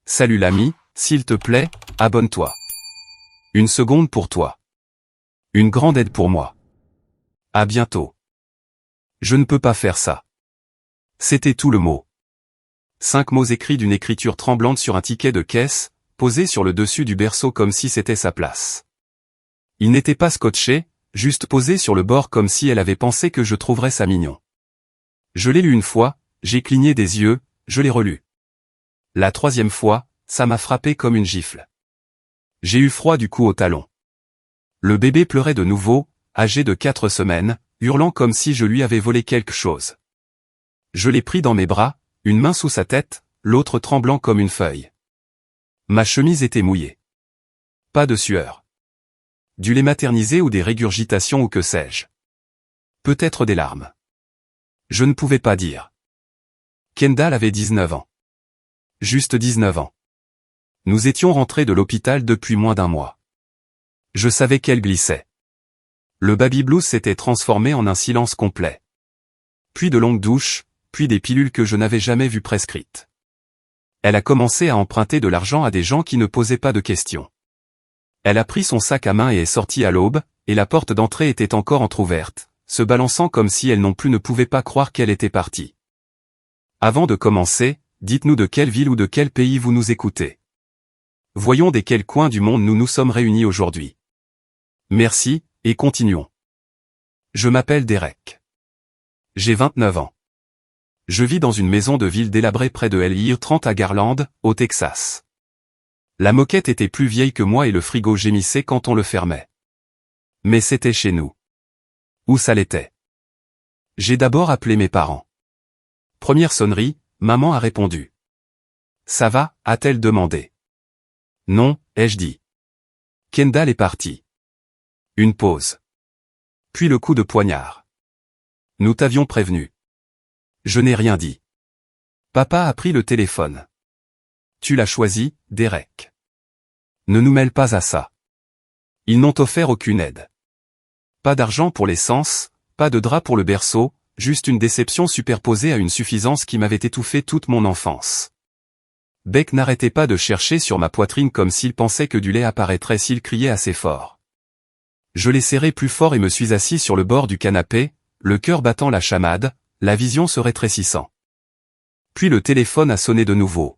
Salut l'ami, s'il te plaît, abonne-toi. Une seconde pour toi. Une grande aide pour moi. À bientôt. Je ne peux pas faire ça. C'était tout le mot. 5 mots écrits d'une écriture tremblante sur un ticket de caisse, posé sur le dessus du berceau comme si c'était sa place. Il n'était pas scotché, juste posé sur le bord comme si elle avait pensé que je trouverais ça mignon. Je l'ai lu une fois, j'ai cligné des yeux, je l'ai relu. La 3e fois, ça m'a frappé comme une gifle. J'ai eu froid du cou au talon. Le bébé pleurait de nouveau, âgé de 4 semaines, hurlant comme si je lui avais volé quelque chose. Je l'ai pris dans mes bras, une main sous sa tête, l'autre tremblant comme une feuille. Ma chemise était mouillée. Pas de sueur. Du lait maternisé ou des régurgitations ou que sais-je. Peut-être des larmes. Je ne pouvais pas dire. Kendall avait 19 ans. Juste 19 ans. Nous étions rentrés de l'hôpital depuis moins d'1 mois. Je savais qu'elle glissait. Le baby blues s'était transformé en un silence complet. Puis de longues douches, puis des pilules que je n'avais jamais vues prescrites. Elle a commencé à emprunter de l'argent à des gens qui ne posaient pas de questions. Elle a pris son sac à main et est sortie à l'aube, et la porte d'entrée était encore entr'ouverte, se balançant comme si elle non plus ne pouvait pas croire qu'elle était partie. Avant de commencer, dites-nous de quelle ville ou de quel pays vous nous écoutez. Voyons des quels coins du monde nous nous sommes réunis aujourd'hui. Merci, et continuons. Je m'appelle Derek. J'ai 29 ans. Je vis dans une maison de ville délabrée près de LI 30 à Garland, au Texas. La moquette était plus vieille que moi et le frigo gémissait quand on le fermait. Mais c'était chez nous. Où ça l'était? J'ai d'abord appelé mes parents. Première sonnerie, maman a répondu. Ça va, a-t-elle demandé. Non, ai-je dit. Kendall est parti. Une pause. Puis le coup de poignard. Nous t'avions prévenu. Je n'ai rien dit. Papa a pris le téléphone. Tu l'as choisi, Derek. Ne nous mêle pas à ça. Ils n'ont offert aucune aide. Pas d'argent pour l'essence, pas de drap pour le berceau, juste une déception superposée à une suffisance qui m'avait étouffé toute mon enfance. Beck n'arrêtait pas de chercher sur ma poitrine comme s'il pensait que du lait apparaîtrait s'il criait assez fort. Je l'ai serré plus fort et me suis assis sur le bord du canapé, le cœur battant la chamade, la vision se rétrécissant. Puis le téléphone a sonné de nouveau.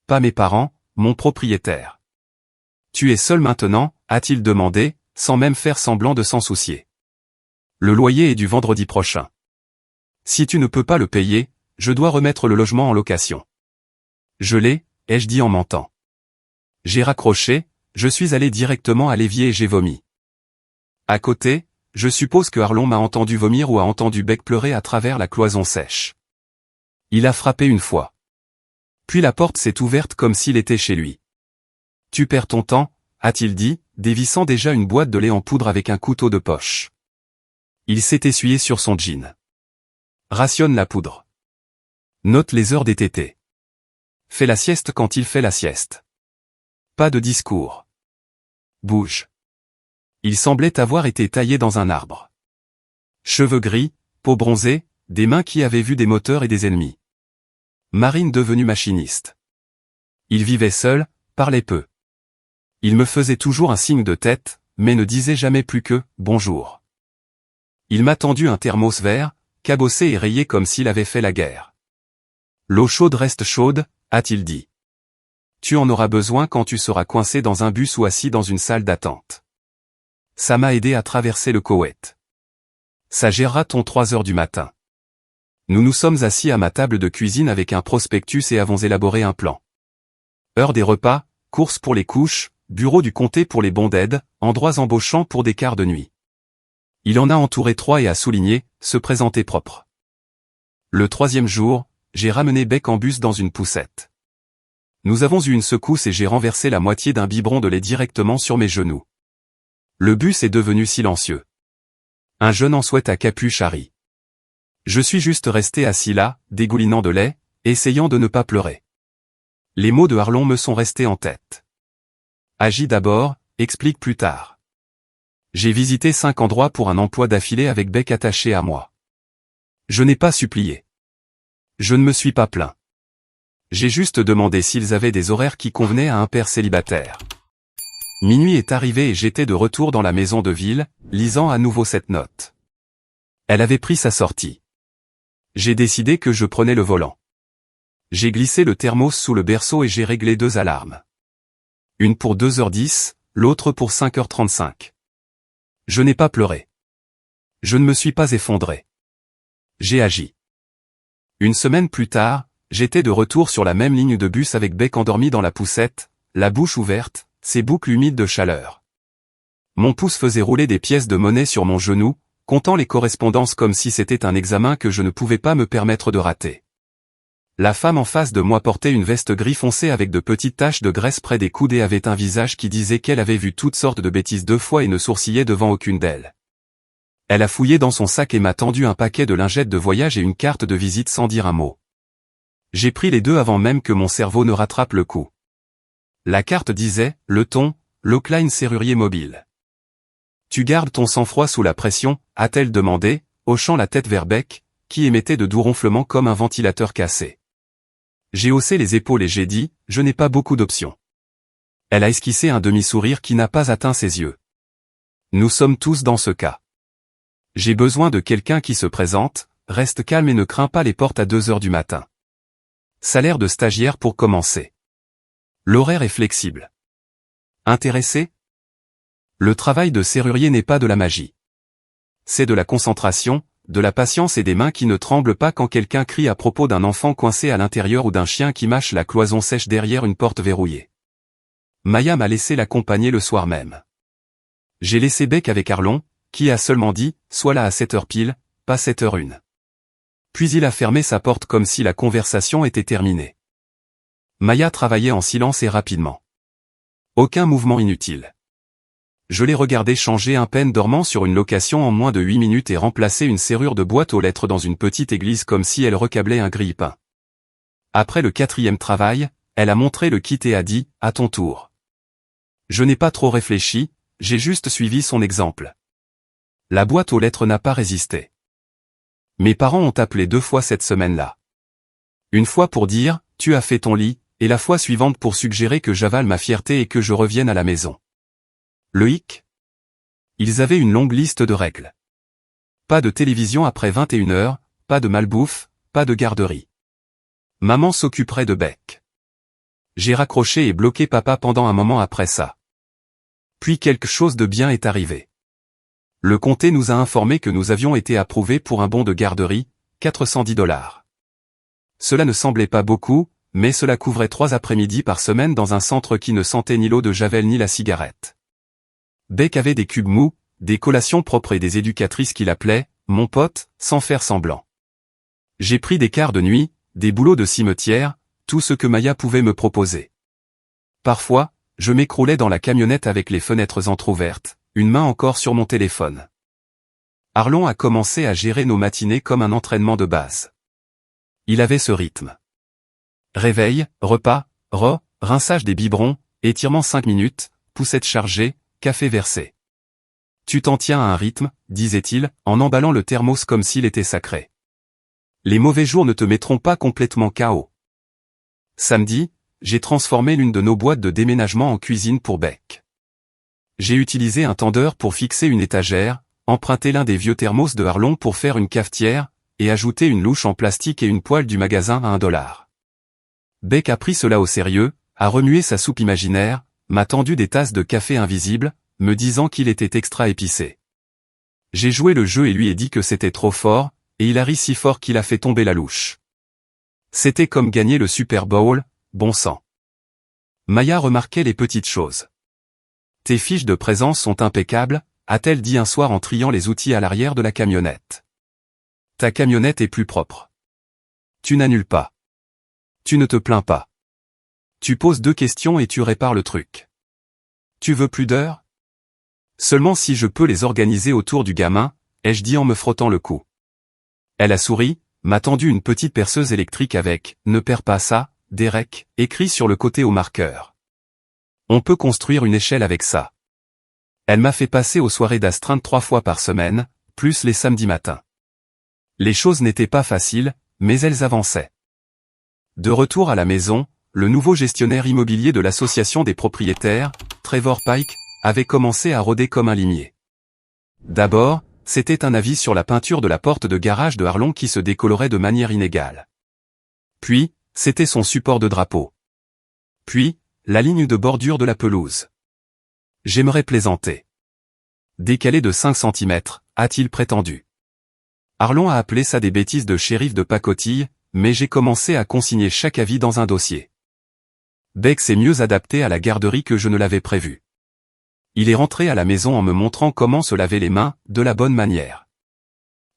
Pas mes parents, mon propriétaire. Tu es seul maintenant, a-t-il demandé, sans même faire semblant de s'en soucier. Le loyer est du vendredi prochain. Si tu ne peux pas le payer, je dois remettre le logement en location. Je l'ai, ai-je dit en mentant. J'ai raccroché, je suis allé directement à l'évier et j'ai vomi. À côté, je suppose que Arlon m'a entendu vomir ou a entendu Beck pleurer à travers la cloison sèche. Il a frappé une fois. Puis la porte s'est ouverte comme s'il était chez lui. Tu perds ton temps, a-t-il dit, dévissant déjà une boîte de lait en poudre avec un couteau de poche. Il s'est essuyé sur son jean. Rationne la poudre. Note les heures des tétés. Fais la sieste quand il fait la sieste. Pas de discours. Bouge. Il semblait avoir été taillé dans un arbre. Cheveux gris, peau bronzée, des mains qui avaient vu des moteurs et des ennemis. Marine devenue machiniste. Il vivait seul, parlait peu. Il me faisait toujours un signe de tête, mais ne disait jamais plus que « bonjour ». Il m'a tendu un thermos vert, cabossé et rayé comme s'il avait fait la guerre. L'eau chaude reste chaude, a-t-il dit. Tu en auras besoin quand tu seras coincé dans un bus ou assis dans une salle d'attente. Ça m'a aidé à traverser le Koweït. Ça gérera ton 3 heures du matin. Nous nous sommes assis à ma table de cuisine avec un prospectus et avons élaboré un plan. Heure des repas, courses pour les couches, bureau du comté pour les bons d'aide, endroits embauchants pour des quarts de nuit. Il en a entouré 3 et a souligné, se présenter propre. Le 3e jour, j'ai ramené Beck en bus dans une poussette. Nous avons eu une secousse et j'ai renversé la moitié d'un biberon de lait directement sur mes genoux. Le bus est devenu silencieux. Un jeune en souhaite à capuche a ri. Je suis juste resté assis là, dégoulinant de lait, essayant de ne pas pleurer. Les mots de Arlon me sont restés en tête. Agis d'abord, explique plus tard. J'ai visité 5 endroits pour un emploi d'affilée avec Beck attaché à moi. Je n'ai pas supplié. Je ne me suis pas plaint. J'ai juste demandé s'ils avaient des horaires qui convenaient à un père célibataire. Minuit est arrivé et j'étais de retour dans la maison de ville, lisant à nouveau cette note. Elle avait pris sa sortie. J'ai décidé que je prenais le volant. J'ai glissé le thermos sous le berceau et j'ai réglé 2 alarmes. Une pour 2h10, l'autre pour 5h35. Je n'ai pas pleuré. Je ne me suis pas effondré. J'ai agi. Une semaine plus tard, j'étais de retour sur la même ligne de bus avec Beck endormi dans la poussette, la bouche ouverte, ses boucles humides de chaleur. Mon pouce faisait rouler des pièces de monnaie sur mon genou, comptant les correspondances comme si c'était un examen que je ne pouvais pas me permettre de rater. La femme en face de moi portait une veste gris foncé avec de petites taches de graisse près des coudes et avait un visage qui disait qu'elle avait vu toutes sortes de bêtises 2 fois et ne sourcillait devant aucune d'elles. Elle a fouillé dans son sac et m'a tendu un paquet de lingettes de voyage et une carte de visite sans dire un mot. J'ai pris les 2 avant même que mon cerveau ne rattrape le coup. La carte disait, le ton, Lockline serrurier mobile. Tu gardes ton sang-froid sous la pression, a-t-elle demandé, hochant la tête vers Beck, qui émettait de doux ronflements comme un ventilateur cassé. J'ai haussé les épaules et j'ai dit, je n'ai pas beaucoup d'options. Elle a esquissé un demi-sourire qui n'a pas atteint ses yeux. Nous sommes tous dans ce cas. J'ai besoin de quelqu'un qui se présente, reste calme et ne crains pas les portes à 2h du matin. Salaire de stagiaire pour commencer. L'horaire est flexible. Intéressé? Le travail de serrurier n'est pas de la magie. C'est de la concentration, de la patience et des mains qui ne tremblent pas quand quelqu'un crie à propos d'un enfant coincé à l'intérieur ou d'un chien qui mâche la cloison sèche derrière une porte verrouillée. Maya m'a laissé l'accompagner le soir même. J'ai laissé Beck avec Arlon, qui a seulement dit, sois là à 7h pile, pas 7h01. Puis il a fermé sa porte comme si la conversation était terminée. Maya travaillait en silence et rapidement. Aucun mouvement inutile. Je l'ai regardé changer un peine dormant sur une location en moins de 8 minutes et remplacer une serrure de boîte aux lettres dans une petite église comme si elle recablait un grille-pain. Après le 4e travail, elle a montré le kit et a dit, à ton tour. Je n'ai pas trop réfléchi, j'ai juste suivi son exemple. La boîte aux lettres n'a pas résisté. Mes parents ont appelé 2 fois cette semaine-là. Une fois pour dire, tu as fait ton lit, et la fois suivante pour suggérer que j'avale ma fierté et que je revienne à la maison. Le hic? Ils avaient une longue liste de règles. Pas de télévision après 21h, pas de malbouffe, pas de garderie. Maman s'occuperait de Beck. J'ai raccroché et bloqué papa pendant un moment après ça. Puis quelque chose de bien est arrivé. Le comté nous a informé que nous avions été approuvés pour un bon de garderie, $410. Cela ne semblait pas beaucoup, mais cela couvrait 3 après-midi par semaine dans un centre qui ne sentait ni l'eau de javel ni la cigarette. Beck avait des cubes mous, des collations propres et des éducatrices qui l'appelaient « mon pote », sans faire semblant. J'ai pris des quarts de nuit, des boulots de cimetière, tout ce que Maya pouvait me proposer. Parfois, je m'écroulais dans la camionnette avec les fenêtres entr'ouvertes, une main encore sur mon téléphone. Arlon a commencé à gérer nos matinées comme un entraînement de base. Il avait ce rythme. Réveil, repas, rinçage des biberons, étirement 5 minutes, poussette chargée, café versé. Tu t'en tiens à un rythme, disait-il, en emballant le thermos comme s'il était sacré. Les mauvais jours ne te mettront pas complètement KO. Samedi, j'ai transformé l'une de nos boîtes de déménagement en cuisine pour Beck. J'ai utilisé un tendeur pour fixer une étagère, emprunté l'un des vieux thermos de Arlon pour faire une cafetière, et ajouté une louche en plastique et une poêle du magasin à $1. Beck a pris cela au sérieux, a remué sa soupe imaginaire, m'a tendu des tasses de café invisibles, me disant qu'il était extra épicé. J'ai joué le jeu et lui ai dit que c'était trop fort, et il a ri si fort qu'il a fait tomber la louche. C'était comme gagner le Super Bowl, bon sang. Maya remarquait les petites choses. Tes fiches de présence sont impeccables, a-t-elle dit un soir en triant les outils à l'arrière de la camionnette. Ta camionnette est plus propre. Tu n'annules pas. Tu ne te plains pas. Tu poses 2 questions et tu répares le truc. Tu veux plus d'heures? Seulement si je peux les organiser autour du gamin, ai-je dit en me frottant le cou. Elle a souri, m'a tendu une petite perceuse électrique avec « Ne perds pas ça, Derek », écrit sur le côté au marqueur. On peut construire une échelle avec ça. Elle m'a fait passer aux soirées d'astreinte 3 fois par semaine, plus les samedis matins. Les choses n'étaient pas faciles, mais elles avançaient. De retour à la maison, le nouveau gestionnaire immobilier de l'association des propriétaires, Trevor Pike, avait commencé à rôder comme un limier. D'abord, c'était un avis sur la peinture de la porte de garage de Harlon qui se décolorait de manière inégale. Puis, c'était son support de drapeau. Puis, la ligne de bordure de la pelouse. J'aimerais plaisanter. Décalé de 5 cm, a-t-il prétendu. Harlon a appelé ça des bêtises de shérif de pacotille, mais j'ai commencé à consigner chaque avis dans un dossier. Beck s'est mieux adapté à la garderie que je ne l'avais prévu. Il est rentré à la maison en me montrant comment se laver les mains, de la bonne manière.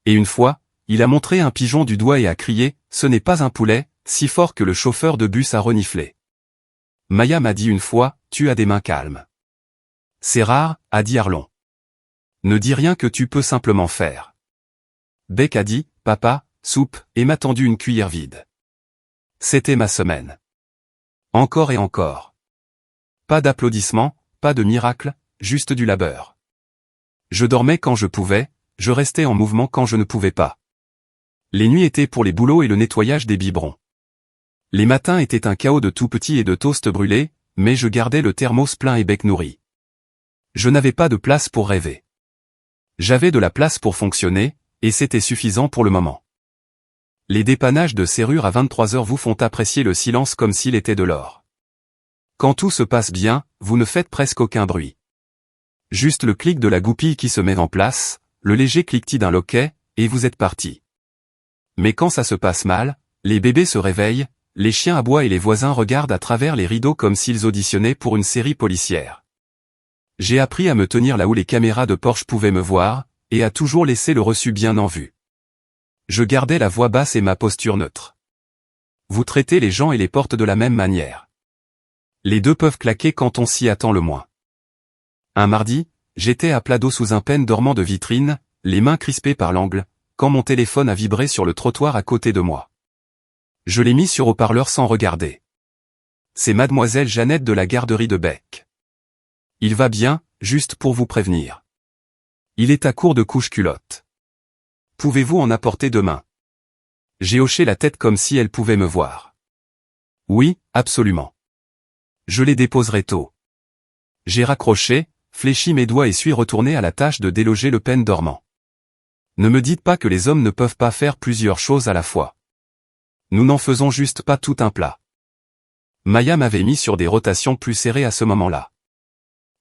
Et une fois, il a montré un pigeon du doigt et a crié « Ce n'est pas un poulet », si fort que le chauffeur de bus a reniflé. Maya m'a dit une fois « Tu as des mains calmes ». C'est rare, a dit Harlon. Ne dis rien que tu peux simplement faire. Beck a dit « Papa, soupe » et m'a tendu une cuillère vide. C'était ma semaine. Encore et encore. Pas d'applaudissements, pas de miracle, juste du labeur. Je dormais quand je pouvais, je restais en mouvement quand je ne pouvais pas. Les nuits étaient pour les boulots et le nettoyage des biberons. Les matins étaient un chaos de tout petits et de toasts brûlés, mais je gardais le thermos plein et bec nourri. Je n'avais pas de place pour rêver. J'avais de la place pour fonctionner, et c'était suffisant pour le moment. Les dépannages de serrure à 23 heures vous font apprécier le silence comme s'il était de l'or. Quand tout se passe bien, vous ne faites presque aucun bruit. Juste le clic de la goupille qui se met en place, le léger cliquetis d'un loquet, et vous êtes parti. Mais quand ça se passe mal, les bébés se réveillent, les chiens aboient et les voisins regardent à travers les rideaux comme s'ils auditionnaient pour une série policière. J'ai appris à me tenir là où les caméras de Porsche pouvaient me voir, et à toujours laisser le reçu bien en vue. Je gardais la voix basse et ma posture neutre. Vous traitez les gens et les portes de la même manière. Les deux peuvent claquer quand on s'y attend le moins. Un mardi, j'étais à plat dos sous un pêne dormant de vitrine, les mains crispées par l'angle, quand mon téléphone a vibré sur le trottoir à côté de moi. Je l'ai mis sur haut-parleur sans regarder. C'est mademoiselle Jeannette de la garderie de Beck. Il va bien, juste pour vous prévenir. Il est à court de couches-culottes. Pouvez-vous en apporter demain? J'ai hoché la tête comme si elle pouvait me voir. Oui, absolument. Je les déposerai tôt. J'ai raccroché, fléchi mes doigts et suis retourné à la tâche de déloger le pêne dormant. Ne me dites pas que les hommes ne peuvent pas faire plusieurs choses à la fois. Nous n'en faisons juste pas tout un plat. Maya m'avait mis sur des rotations plus serrées à ce moment-là.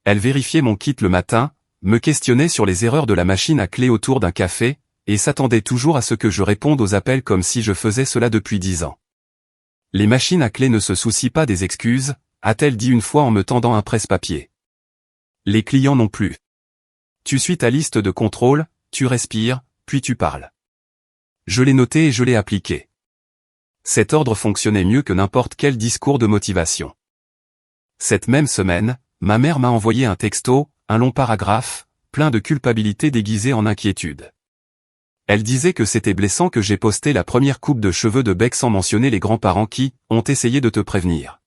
Elle vérifiait mon kit le matin, me questionnait sur les erreurs de la machine à clé autour d'un café, et s'attendait toujours à ce que je réponde aux appels comme si je faisais cela depuis 10 ans. Les machines à clé ne se soucient pas des excuses, a-t-elle dit une fois en me tendant un presse-papier. Les clients non plus. Tu suis ta liste de contrôle, tu respires, puis tu parles. Je l'ai noté et je l'ai appliqué. Cet ordre fonctionnait mieux que n'importe quel discours de motivation. Cette même semaine, ma mère m'a envoyé un texto, un long paragraphe, plein de culpabilité déguisée en inquiétude. Elle disait que c'était blessant que j'ai posté la première coupe de cheveux de Beck sans mentionner les grands-parents qui ont essayé de te prévenir.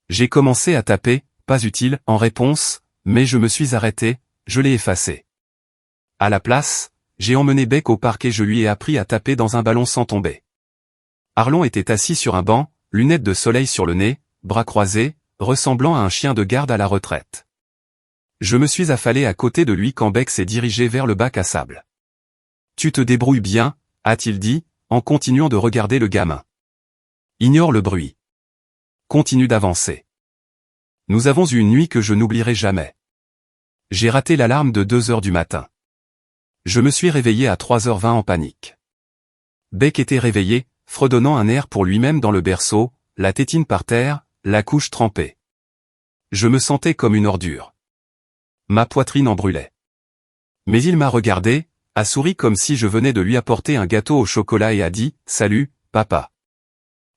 J'ai commencé à taper, pas utile, en réponse, mais je me suis arrêté, je l'ai effacé. À la place, j'ai emmené Beck au parc et je lui ai appris à taper dans un ballon sans tomber. Harlon était assis sur un banc, lunettes de soleil sur le nez, bras croisés, ressemblant à un chien de garde à la retraite. Je me suis affalé à côté de lui quand Beck s'est dirigé vers le bac à sable. « Tu te débrouilles bien », a-t-il dit, en continuant de regarder le gamin. « Ignore le bruit. Continue d'avancer. Nous avons eu une nuit que je n'oublierai jamais. J'ai raté l'alarme de 2 heures du matin. Je me suis réveillé à 3h20 en panique. Beck était réveillé, fredonnant un air pour lui-même dans le berceau, la tétine par terre, la couche trempée. Je me sentais comme une ordure. Ma poitrine en brûlait. Mais il m'a regardé, a souri comme si je venais de lui apporter un gâteau au chocolat et a dit « Salut, papa ».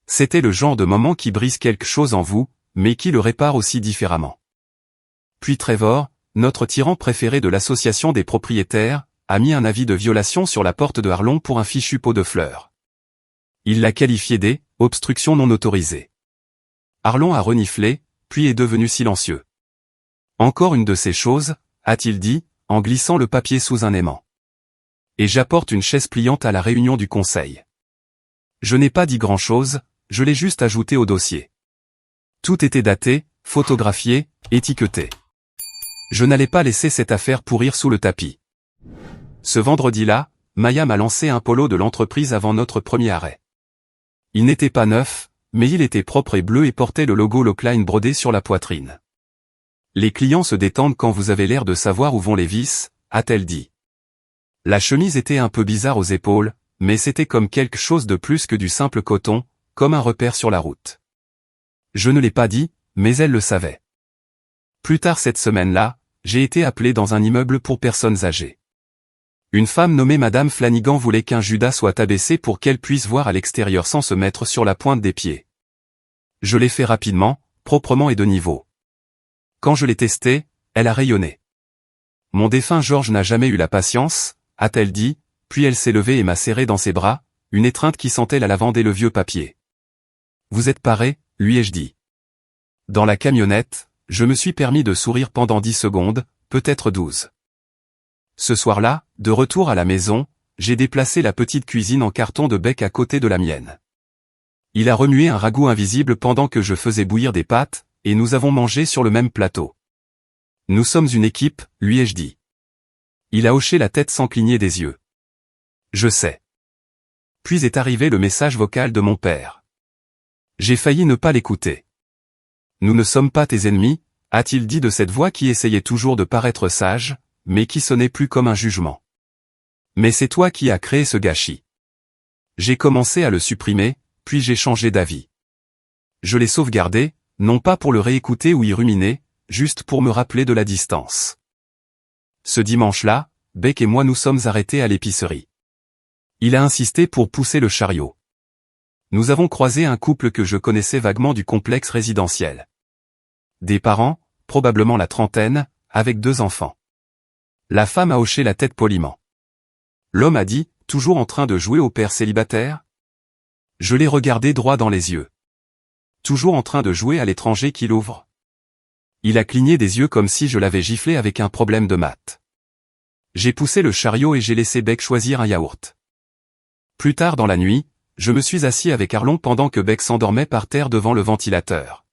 C'était le genre de moment qui brise quelque chose en vous, mais qui le répare aussi différemment. Puis Trevor, notre tyran préféré de l'association des propriétaires, a mis un avis de violation sur la porte de Harlon pour un fichu pot de fleurs. Il l'a qualifié d'« obstruction non autorisée ». Harlon a reniflé, puis est devenu silencieux. Encore une de ces choses, a-t-il dit, en glissant le papier sous un aimant. Et j'apporte une chaise pliante à la réunion du conseil. Je n'ai pas dit grand-chose, je l'ai juste ajouté au dossier. Tout était daté, photographié, étiqueté. Je n'allais pas laisser cette affaire pourrir sous le tapis. Ce vendredi-là, Maya m'a lancé un polo de l'entreprise avant notre premier arrêt. Il n'était pas neuf, mais il était propre et bleu et portait le logo Lockline brodé sur la poitrine. Les clients se détendent quand vous avez l'air de savoir où vont les vis, a-t-elle dit. La chemise était un peu bizarre aux épaules, mais c'était comme quelque chose de plus que du simple coton, comme un repère sur la route. Je ne l'ai pas dit, mais elle le savait. Plus tard cette semaine-là, j'ai été appelé dans un immeuble pour personnes âgées. Une femme nommée Madame Flanigan voulait qu'un Judas soit abaissé pour qu'elle puisse voir à l'extérieur sans se mettre sur la pointe des pieds. Je l'ai fait rapidement, proprement et de niveau. Quand je l'ai testé, elle a rayonné. Mon défunt Georges n'a jamais eu la patience, a-t-elle dit, puis elle s'est levée et m'a serré dans ses bras, une étreinte qui sentait la lavande et le vieux papier. Vous êtes paré, lui ai-je dit. Dans la camionnette, je me suis permis de sourire pendant 10 secondes, peut-être 12. Ce soir-là, de retour à la maison, j'ai déplacé la petite cuisine en carton de bec à côté de la mienne. Il a remué un ragoût invisible pendant que je faisais bouillir des pâtes, et nous avons mangé sur le même plateau. Nous sommes une équipe, lui ai-je dit. Il a hoché la tête sans cligner des yeux. Je sais. Puis est arrivé le message vocal de mon père. J'ai failli ne pas l'écouter. Nous ne sommes pas tes ennemis, a-t-il dit de cette voix qui essayait toujours de paraître sage, mais qui sonnait plus comme un jugement. Mais c'est toi qui as créé ce gâchis. J'ai commencé à le supprimer, puis j'ai changé d'avis. Je l'ai sauvegardé, non pas pour le réécouter ou y ruminer, juste pour me rappeler de la distance. Ce dimanche-là, Beck et moi nous sommes arrêtés à l'épicerie. Il a insisté pour pousser le chariot. Nous avons croisé un couple que je connaissais vaguement du complexe résidentiel. Des parents, probablement la trentaine, avec 2 enfants. La femme a hoché la tête poliment. L'homme a dit, toujours en train de jouer au père célibataire? Je l'ai regardé droit dans les yeux. Toujours en train de jouer à l'étranger qu'il ouvre. Il a cligné des yeux comme si je l'avais giflé avec un problème de maths. J'ai poussé le chariot et j'ai laissé Beck choisir un yaourt. Plus tard dans la nuit, je me suis assis avec Arlon pendant que Beck s'endormait par terre devant le ventilateur.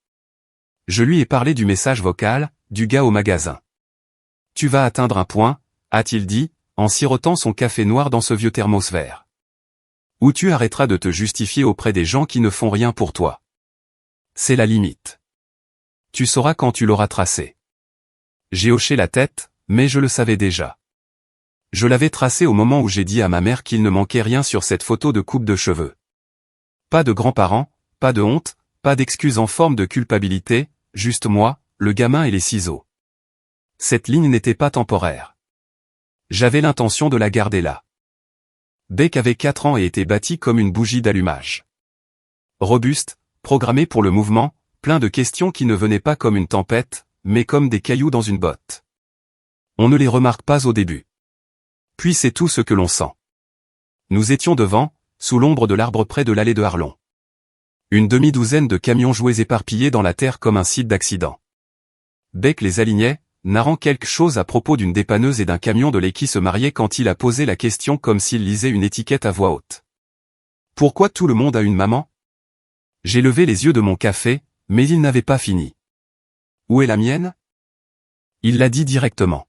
Je lui ai parlé du message vocal, du gars au magasin. Tu vas atteindre un point, a-t-il dit, en sirotant son café noir dans ce vieux thermos vert. Où tu arrêteras de te justifier auprès des gens qui ne font rien pour toi. C'est la limite. Tu sauras quand tu l'auras tracé. J'ai hoché la tête, mais je le savais déjà. Je l'avais tracé au moment où j'ai dit à ma mère qu'il ne manquait rien sur cette photo de coupe de cheveux. Pas de grands-parents, pas de honte, pas d'excuses en forme de culpabilité, juste moi, le gamin et les ciseaux. Cette ligne n'était pas temporaire. J'avais l'intention de la garder là. Beck avait 4 ans et était bâti comme une bougie d'allumage. Robuste, programmé pour le mouvement, plein de questions qui ne venaient pas comme une tempête, mais comme des cailloux dans une botte. On ne les remarque pas au début. Puis c'est tout ce que l'on sent. Nous étions devant, sous l'ombre de l'arbre près de l'allée de Arlon. Une demi-douzaine de camions joués éparpillés dans la terre comme un site d'accident. Beck les alignait, narrant quelque chose à propos d'une dépanneuse et d'un camion de lait qui se mariait quand il a posé la question comme s'il lisait une étiquette à voix haute. Pourquoi tout le monde a une maman? J'ai levé les yeux de mon café, mais il n'avait pas fini. Où est la mienne? Il l'a dit directement.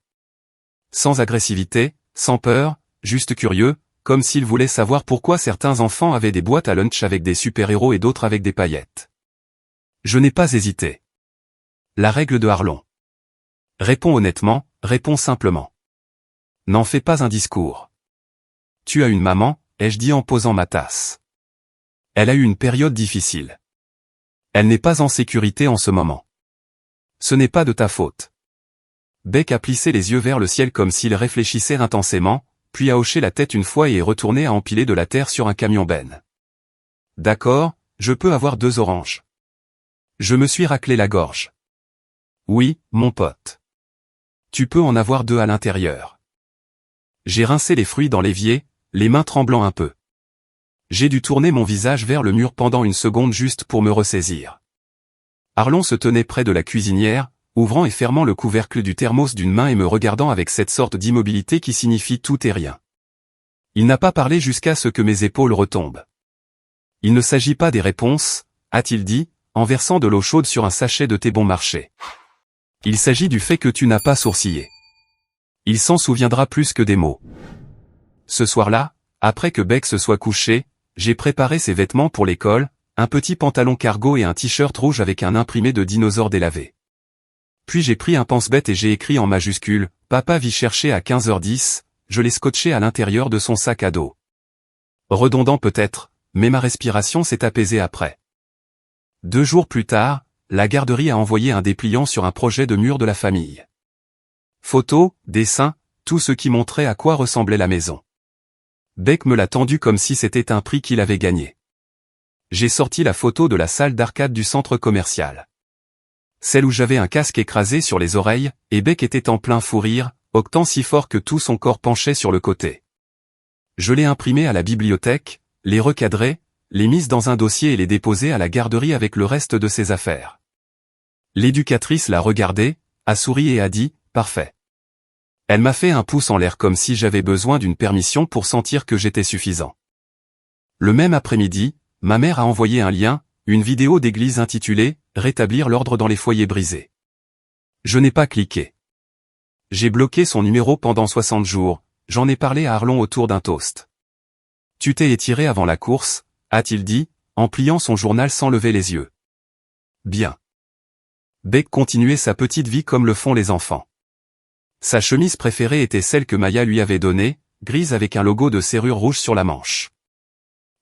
Sans agressivité, sans peur, juste curieux, comme s'il voulait savoir pourquoi certains enfants avaient des boîtes à lunch avec des super-héros et d'autres avec des paillettes. Je n'ai pas hésité. La règle de Arlon. Réponds honnêtement, réponds simplement. N'en fais pas un discours. Tu as une maman, ai-je dit en posant ma tasse. Elle a eu une période difficile. Elle n'est pas en sécurité en ce moment. Ce n'est pas de ta faute. Beck a plissé les yeux vers le ciel comme s'il réfléchissait intensément, puis a hoché la tête une fois et est retourné à empiler de la terre sur un camion benne. D'accord, je peux avoir 2 oranges. Je me suis raclé la gorge. Oui, mon pote. Tu peux en avoir 2 à l'intérieur. J'ai rincé les fruits dans l'évier, les mains tremblant un peu. J'ai dû tourner mon visage vers le mur pendant une seconde juste pour me ressaisir. Arlon se tenait près de la cuisinière, ouvrant et fermant le couvercle du thermos d'une main et me regardant avec cette sorte d'immobilité qui signifie tout et rien. Il n'a pas parlé jusqu'à ce que mes épaules retombent. Il ne s'agit pas des réponses, a-t-il dit, en versant de l'eau chaude sur un sachet de thé bon marché. Il s'agit du fait que tu n'as pas sourcillé. Il s'en souviendra plus que des mots. Ce soir-là, après que Beck se soit couché, j'ai préparé ses vêtements pour l'école, un petit pantalon cargo et un t-shirt rouge avec un imprimé de dinosaure délavé. Puis j'ai pris un pense-bête et j'ai écrit en majuscule, « Papa vit chercher à 15h10 », je l'ai scotché à l'intérieur de son sac à dos. Redondant peut-être, mais ma respiration s'est apaisée après. 2 jours plus tard, la garderie a envoyé un dépliant sur un projet de mur de la famille. Photos, dessins, tout ce qui montrait à quoi ressemblait la maison. Beck me l'a tendu comme si c'était un prix qu'il avait gagné. J'ai sorti la photo de la salle d'arcade du centre commercial. Celle où j'avais un casque écrasé sur les oreilles, et Beck était en plein fou rire, octant si fort que tout son corps penchait sur le côté. Je l'ai imprimé à la bibliothèque, les recadré, les mis dans un dossier et les déposé à la garderie avec le reste de ses affaires. L'éducatrice l'a regardé, a souri et a dit, « Parfait ». Elle m'a fait un pouce en l'air comme si j'avais besoin d'une permission pour sentir que j'étais suffisant. Le même après-midi, ma mère a envoyé un lien, une vidéo d'église intitulée « Rétablir l'ordre dans les foyers brisés ». Je n'ai pas cliqué. J'ai bloqué son numéro pendant 60 jours, j'en ai parlé à Arlon autour d'un toast. « Tu t'es étiré avant la course », a-t-il dit, en pliant son journal sans lever les yeux. Bien. Beck continuait sa petite vie comme le font les enfants. Sa chemise préférée était celle que Maya lui avait donnée, grise avec un logo de serrure rouge sur la manche.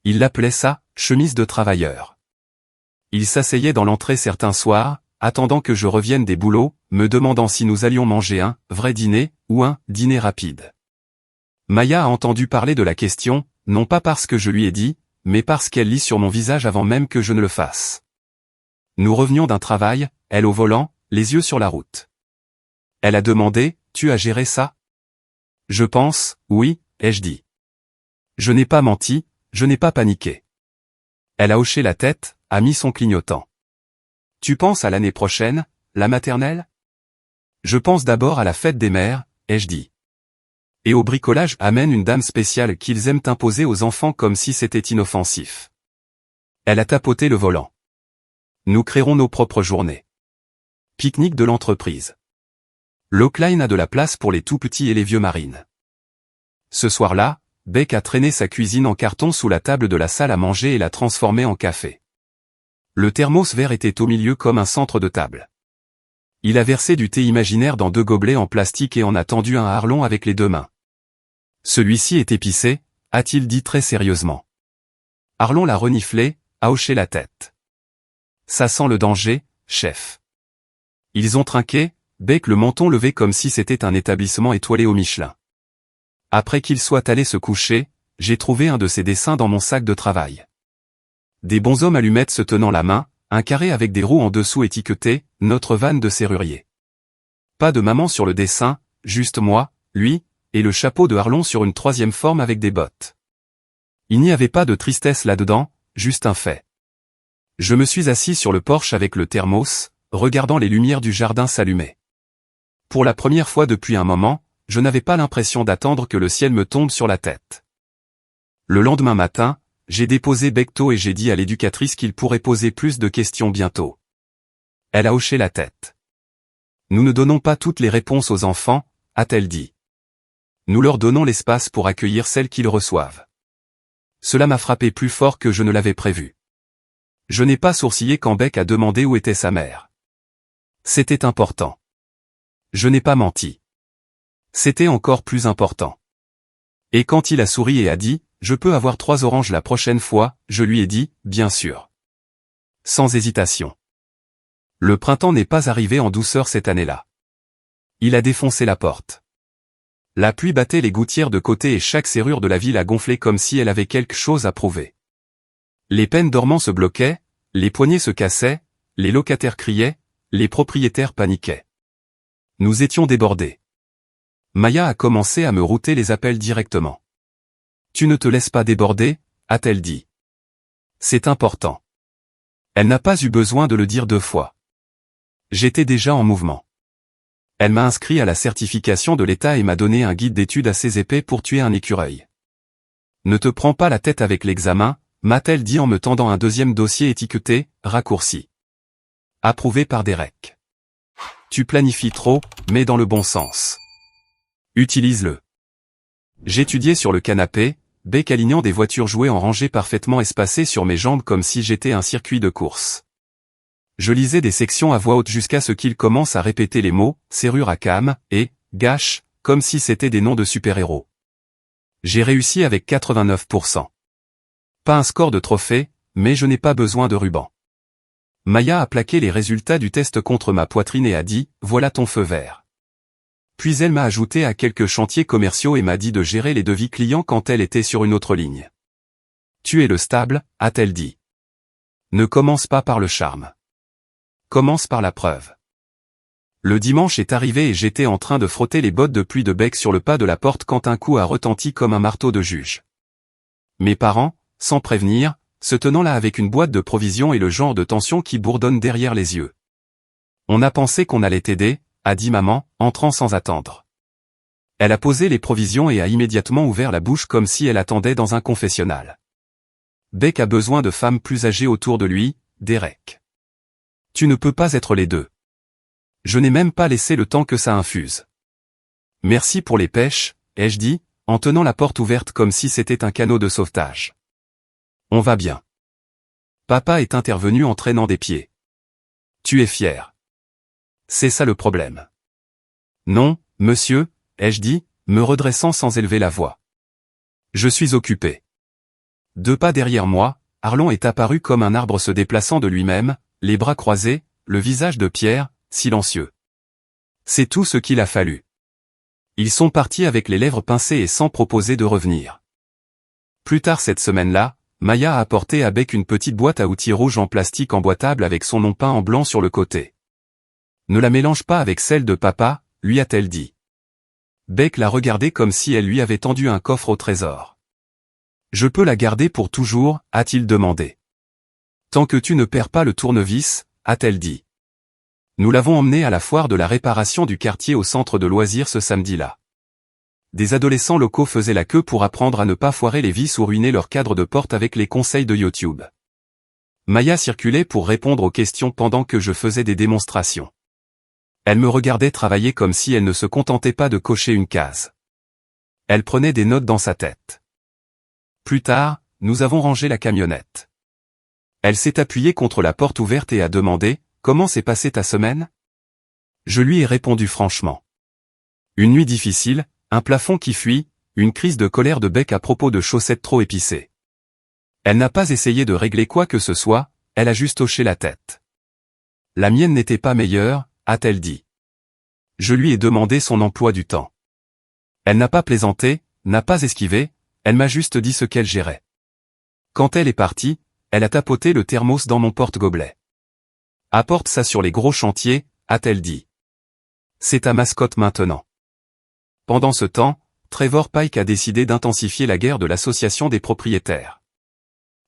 Il l'appelait ça, chemise de travailleur. Il s'asseyait dans l'entrée certains soirs, attendant que je revienne des boulots, me demandant si nous allions manger un vrai dîner ou un dîner rapide. Maya a entendu parler de la question, non pas parce que je lui ai dit, mais parce qu'elle lit sur mon visage avant même que je ne le fasse. Nous revenions d'un travail, elle au volant, les yeux sur la route. Elle a demandé, « Tu as géré ça ?» Je pense, oui, ai-je dit. Je n'ai pas menti, je n'ai pas paniqué. Elle a hoché la tête, a mis son clignotant. Tu penses à l'année prochaine, la maternelle? Je pense d'abord à la fête des mères, ai-je dit. Et au bricolage amène une dame spéciale qu'ils aiment imposer aux enfants comme si c'était inoffensif. Elle a tapoté le volant. Nous créerons nos propres journées. Pique-nique de l'entreprise. Lockline a de la place pour les tout-petits et les vieux marines. Ce soir-là, Beck a traîné sa cuisine en carton sous la table de la salle à manger et l'a transformée en café. Le thermos vert était au milieu comme un centre de table. Il a versé du thé imaginaire dans 2 gobelets en plastique et en a tendu un à Arlon avec les 2 mains. Celui-ci est épicé, a-t-il dit très sérieusement. Arlon l'a reniflé, a hoché la tête. Ça sent le danger, chef. Ils ont trinqué, Beck le menton levé comme si c'était un établissement étoilé au Michelin. Après qu'il soit allé se coucher, j'ai trouvé un de ses dessins dans mon sac de travail. Des bonshommes allumettes se tenant la main, un carré avec des roues en dessous étiqueté, notre vanne de serrurier. Pas de maman sur le dessin, juste moi, lui, et le chapeau de Arlon sur une 3e forme avec des bottes. Il n'y avait pas de tristesse là-dedans, juste un fait. Je me suis assis sur le porche avec le thermos, regardant les lumières du jardin s'allumer. Pour la première fois depuis un moment, je n'avais pas l'impression d'attendre que le ciel me tombe sur la tête. Le lendemain matin, j'ai déposé Becto et j'ai dit à l'éducatrice qu'il pourrait poser plus de questions bientôt. Elle a hoché la tête. Nous ne donnons pas toutes les réponses aux enfants, a-t-elle dit. Nous leur donnons l'espace pour accueillir celles qu'ils reçoivent. Cela m'a frappé plus fort que je ne l'avais prévu. Je n'ai pas sourcillé quand Beck a demandé où était sa mère. C'était important. Je n'ai pas menti. C'était encore plus important. Et quand il a souri et a dit, « Je peux avoir 3 oranges la prochaine fois », je lui ai dit, « Bien sûr. » Sans hésitation. Le printemps n'est pas arrivé en douceur cette année-là. Il a défoncé la porte. La pluie battait les gouttières de côté et chaque serrure de la ville a gonflé comme si elle avait quelque chose à prouver. Les peines dormants se bloquaient, les poignées se cassaient, les locataires criaient, les propriétaires paniquaient. Nous étions débordés. Maya a commencé à me router les appels directement. « Tu ne te laisses pas déborder ?» a-t-elle dit. « C'est important. » Elle n'a pas eu besoin de le dire 2 fois. J'étais déjà en mouvement. Elle m'a inscrit à la certification de l'État et m'a donné un guide d'études assez épais pour tuer un écureuil. « Ne te prends pas la tête avec l'examen, m'a-t-elle dit en me tendant un deuxième dossier étiqueté « Raccourci ». Approuvé par Derek. Tu planifies trop, mais dans le bon sens. Utilise-le. J'étudiais sur le canapé, Beck alignant des voitures jouées en rangées parfaitement espacées sur mes jambes comme si j'étais un circuit de course. Je lisais des sections à voix haute jusqu'à ce qu'il commence à répéter les mots « serrure à cam » et « gâche » comme si c'était des noms de super-héros. J'ai réussi avec 89%. Pas un score de trophée, mais je n'ai pas besoin de ruban. Maya a plaqué les résultats du test contre ma poitrine et a dit « Voilà ton feu vert ». Puis elle m'a ajouté à quelques chantiers commerciaux et m'a dit de gérer les devis clients quand elle était sur une autre ligne. « Tu es le stable », a-t-elle dit. Ne commence pas par le charme. Commence par la preuve. Le dimanche est arrivé et j'étais en train de frotter les bottes de pluie de Beck sur le pas de la porte quand un coup a retenti comme un marteau de juge. Mes parents, sans prévenir, se tenant là avec une boîte de provisions et le genre de tension qui bourdonne derrière les yeux. On a pensé qu'on allait t'aider, a dit maman, entrant sans attendre. Elle a posé les provisions et a immédiatement ouvert la bouche comme si elle attendait dans un confessionnal. Beck a besoin de femmes plus âgées autour de lui, Derek. Tu ne peux pas être les deux. Je n'ai même pas laissé le temps que ça infuse. Merci pour les pêches, ai-je dit, en tenant la porte ouverte comme si c'était un canot de sauvetage. On va bien. Papa est intervenu en traînant des pieds. Tu es fier. C'est ça le problème. Non, monsieur, ai-je dit, me redressant sans élever la voix. Je suis occupé. 2 pas derrière moi, Arlon est apparu comme un arbre se déplaçant de lui-même, les bras croisés, le visage de pierre, silencieux. C'est tout ce qu'il a fallu. Ils sont partis avec les lèvres pincées et sans proposer de revenir. Plus tard cette semaine-là, Maya a apporté à Beck une petite boîte à outils rouge en plastique emboîtable avec son nom peint en blanc sur le côté. Ne la mélange pas avec celle de papa, lui a-t-elle dit. Beck l'a regardée comme si elle lui avait tendu un coffre au trésor. Je peux la garder pour toujours, a-t-il demandé. Tant que tu ne perds pas le tournevis, a-t-elle dit. Nous l'avons emmenée à la foire de la réparation du quartier au centre de loisirs ce samedi-là. Des adolescents locaux faisaient la queue pour apprendre à ne pas foirer les vis ou ruiner leur cadre de porte avec les conseils de YouTube. Maya circulait pour répondre aux questions pendant que je faisais des démonstrations. Elle me regardait travailler comme si elle ne se contentait pas de cocher une case. Elle prenait des notes dans sa tête. Plus tard, nous avons rangé la camionnette. Elle s'est appuyée contre la porte ouverte et a demandé « Comment s'est passée ta semaine ?» Je lui ai répondu franchement. Une nuit difficile, un plafond qui fuit, une crise de colère de Beck à propos de chaussettes trop épicées. Elle n'a pas essayé de régler quoi que ce soit, elle a juste hoché la tête. La mienne n'était pas meilleure, a-t-elle dit. Je lui ai demandé son emploi du temps. Elle n'a pas plaisanté, n'a pas esquivé, elle m'a juste dit ce qu'elle gérait. Quand elle est partie, elle a tapoté le thermos dans mon porte-gobelet. Apporte ça sur les gros chantiers, a-t-elle dit. C'est ta mascotte maintenant. Pendant ce temps, Trevor Pike a décidé d'intensifier la guerre de l'association des propriétaires.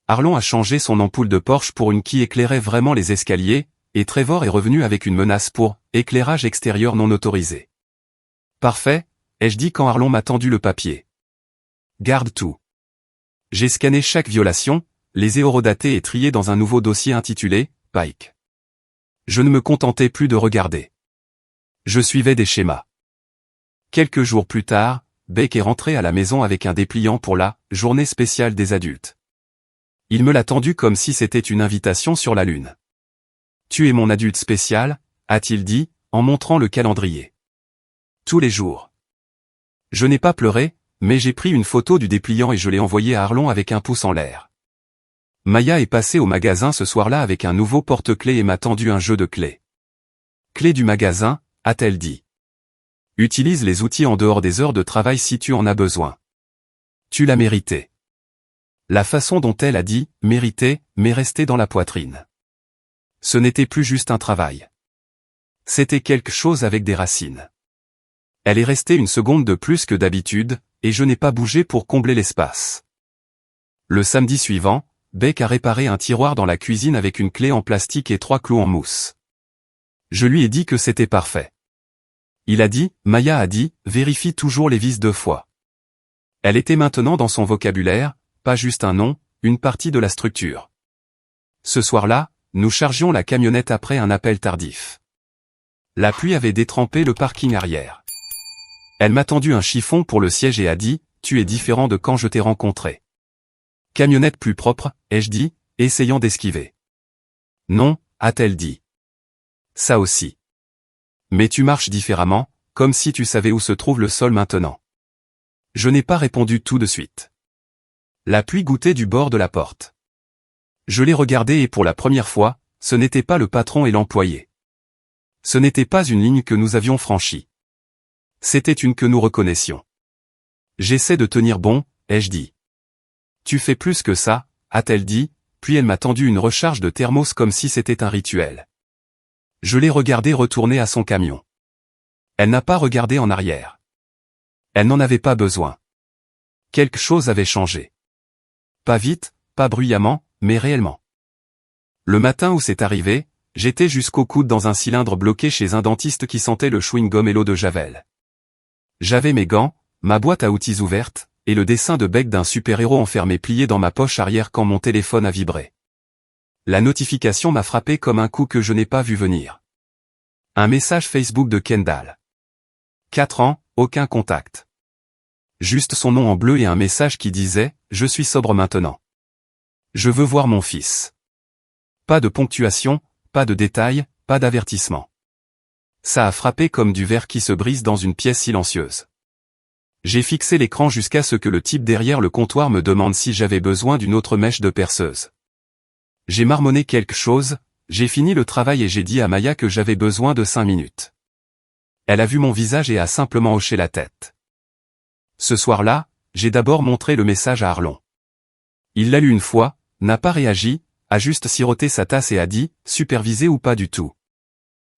Arlon a changé son ampoule de Porsche pour une qui éclairait vraiment les escaliers, et Trevor est revenu avec une menace pour « éclairage extérieur non autorisé ». Parfait, ai-je dit quand Arlon m'a tendu le papier. Garde tout. J'ai scanné chaque violation, les ai horodatées et triées dans un nouveau dossier intitulé « Pike ». Je ne me contentais plus de regarder. Je suivais des schémas. Quelques jours plus tard, Beck est rentré à la maison avec un dépliant pour la « journée spéciale des adultes ». Il me l'a tendu comme si c'était une invitation sur la lune. « Tu es mon adulte spécial », a-t-il dit, en montrant le calendrier. Tous les jours. Je n'ai pas pleuré, mais j'ai pris une photo du dépliant et je l'ai envoyé à Arlon avec un pouce en l'air. Maya est passée au magasin ce soir-là avec un nouveau porte-clés et m'a tendu un jeu de clés. « Clés du magasin », a-t-elle dit. Utilise les outils en dehors des heures de travail si tu en as besoin. Tu l'as mérité. La façon dont elle a dit « mérité » m'est restée dans la poitrine. Ce n'était plus juste un travail. C'était quelque chose avec des racines. Elle est restée une seconde de plus que d'habitude, et je n'ai pas bougé pour combler l'espace. Le samedi suivant, Beck a réparé un tiroir dans la cuisine avec une clé en plastique et 3 clous en mousse. Je lui ai dit que c'était parfait. Il a dit, Maya a dit, vérifie toujours les vis 2 fois. Elle était maintenant dans son vocabulaire, pas juste un nom, une partie de la structure. Ce soir-là, nous chargions la camionnette après un appel tardif. La pluie avait détrempé le parking arrière. Elle m'a tendu un chiffon pour le siège et a dit, « Tu es différent de quand je t'ai rencontré. » Camionnette plus propre, ai-je dit, essayant d'esquiver. Non, a-t-elle dit. Ça aussi. Mais tu marches différemment, comme si tu savais où se trouve le sol maintenant. Je n'ai pas répondu tout de suite. La pluie gouttait du bord de la porte. Je l'ai regardé et pour la première fois, ce n'était pas le patron et l'employé. Ce n'était pas une ligne que nous avions franchie. C'était une que nous reconnaissions. J'essaie de tenir bon, ai-je dit. Tu fais plus que ça, a-t-elle dit, puis elle m'a tendu une recharge de thermos comme si c'était un rituel. Je l'ai regardée retourner à son camion. Elle n'a pas regardé en arrière. Elle n'en avait pas besoin. Quelque chose avait changé. Pas vite, pas bruyamment, mais réellement. Le matin où c'est arrivé, j'étais jusqu'au coude dans un cylindre bloqué chez un dentiste qui sentait le chewing-gum et l'eau de Javel. J'avais mes gants, ma boîte à outils ouverte, et le dessin de bec d'un super-héros enfermé plié dans ma poche arrière quand mon téléphone a vibré. La notification m'a frappé comme un coup que je n'ai pas vu venir. Un message Facebook de Kendall. 4 ans, aucun contact. Juste son nom en bleu et un message qui disait « Je suis sobre maintenant. Je veux voir mon fils. » Pas de ponctuation, pas de détails, pas d'avertissement. Ça a frappé comme du verre qui se brise dans une pièce silencieuse. J'ai fixé l'écran jusqu'à ce que le type derrière le comptoir me demande si j'avais besoin d'une autre mèche de perceuse. J'ai marmonné quelque chose, j'ai fini le travail et j'ai dit à Maya que j'avais besoin de 5 minutes. Elle a vu mon visage et a simplement hoché la tête. Ce soir-là, j'ai d'abord montré le message à Arlon. Il l'a lu une fois, n'a pas réagi, a juste siroté sa tasse et a dit « Supervisé ou pas du tout ».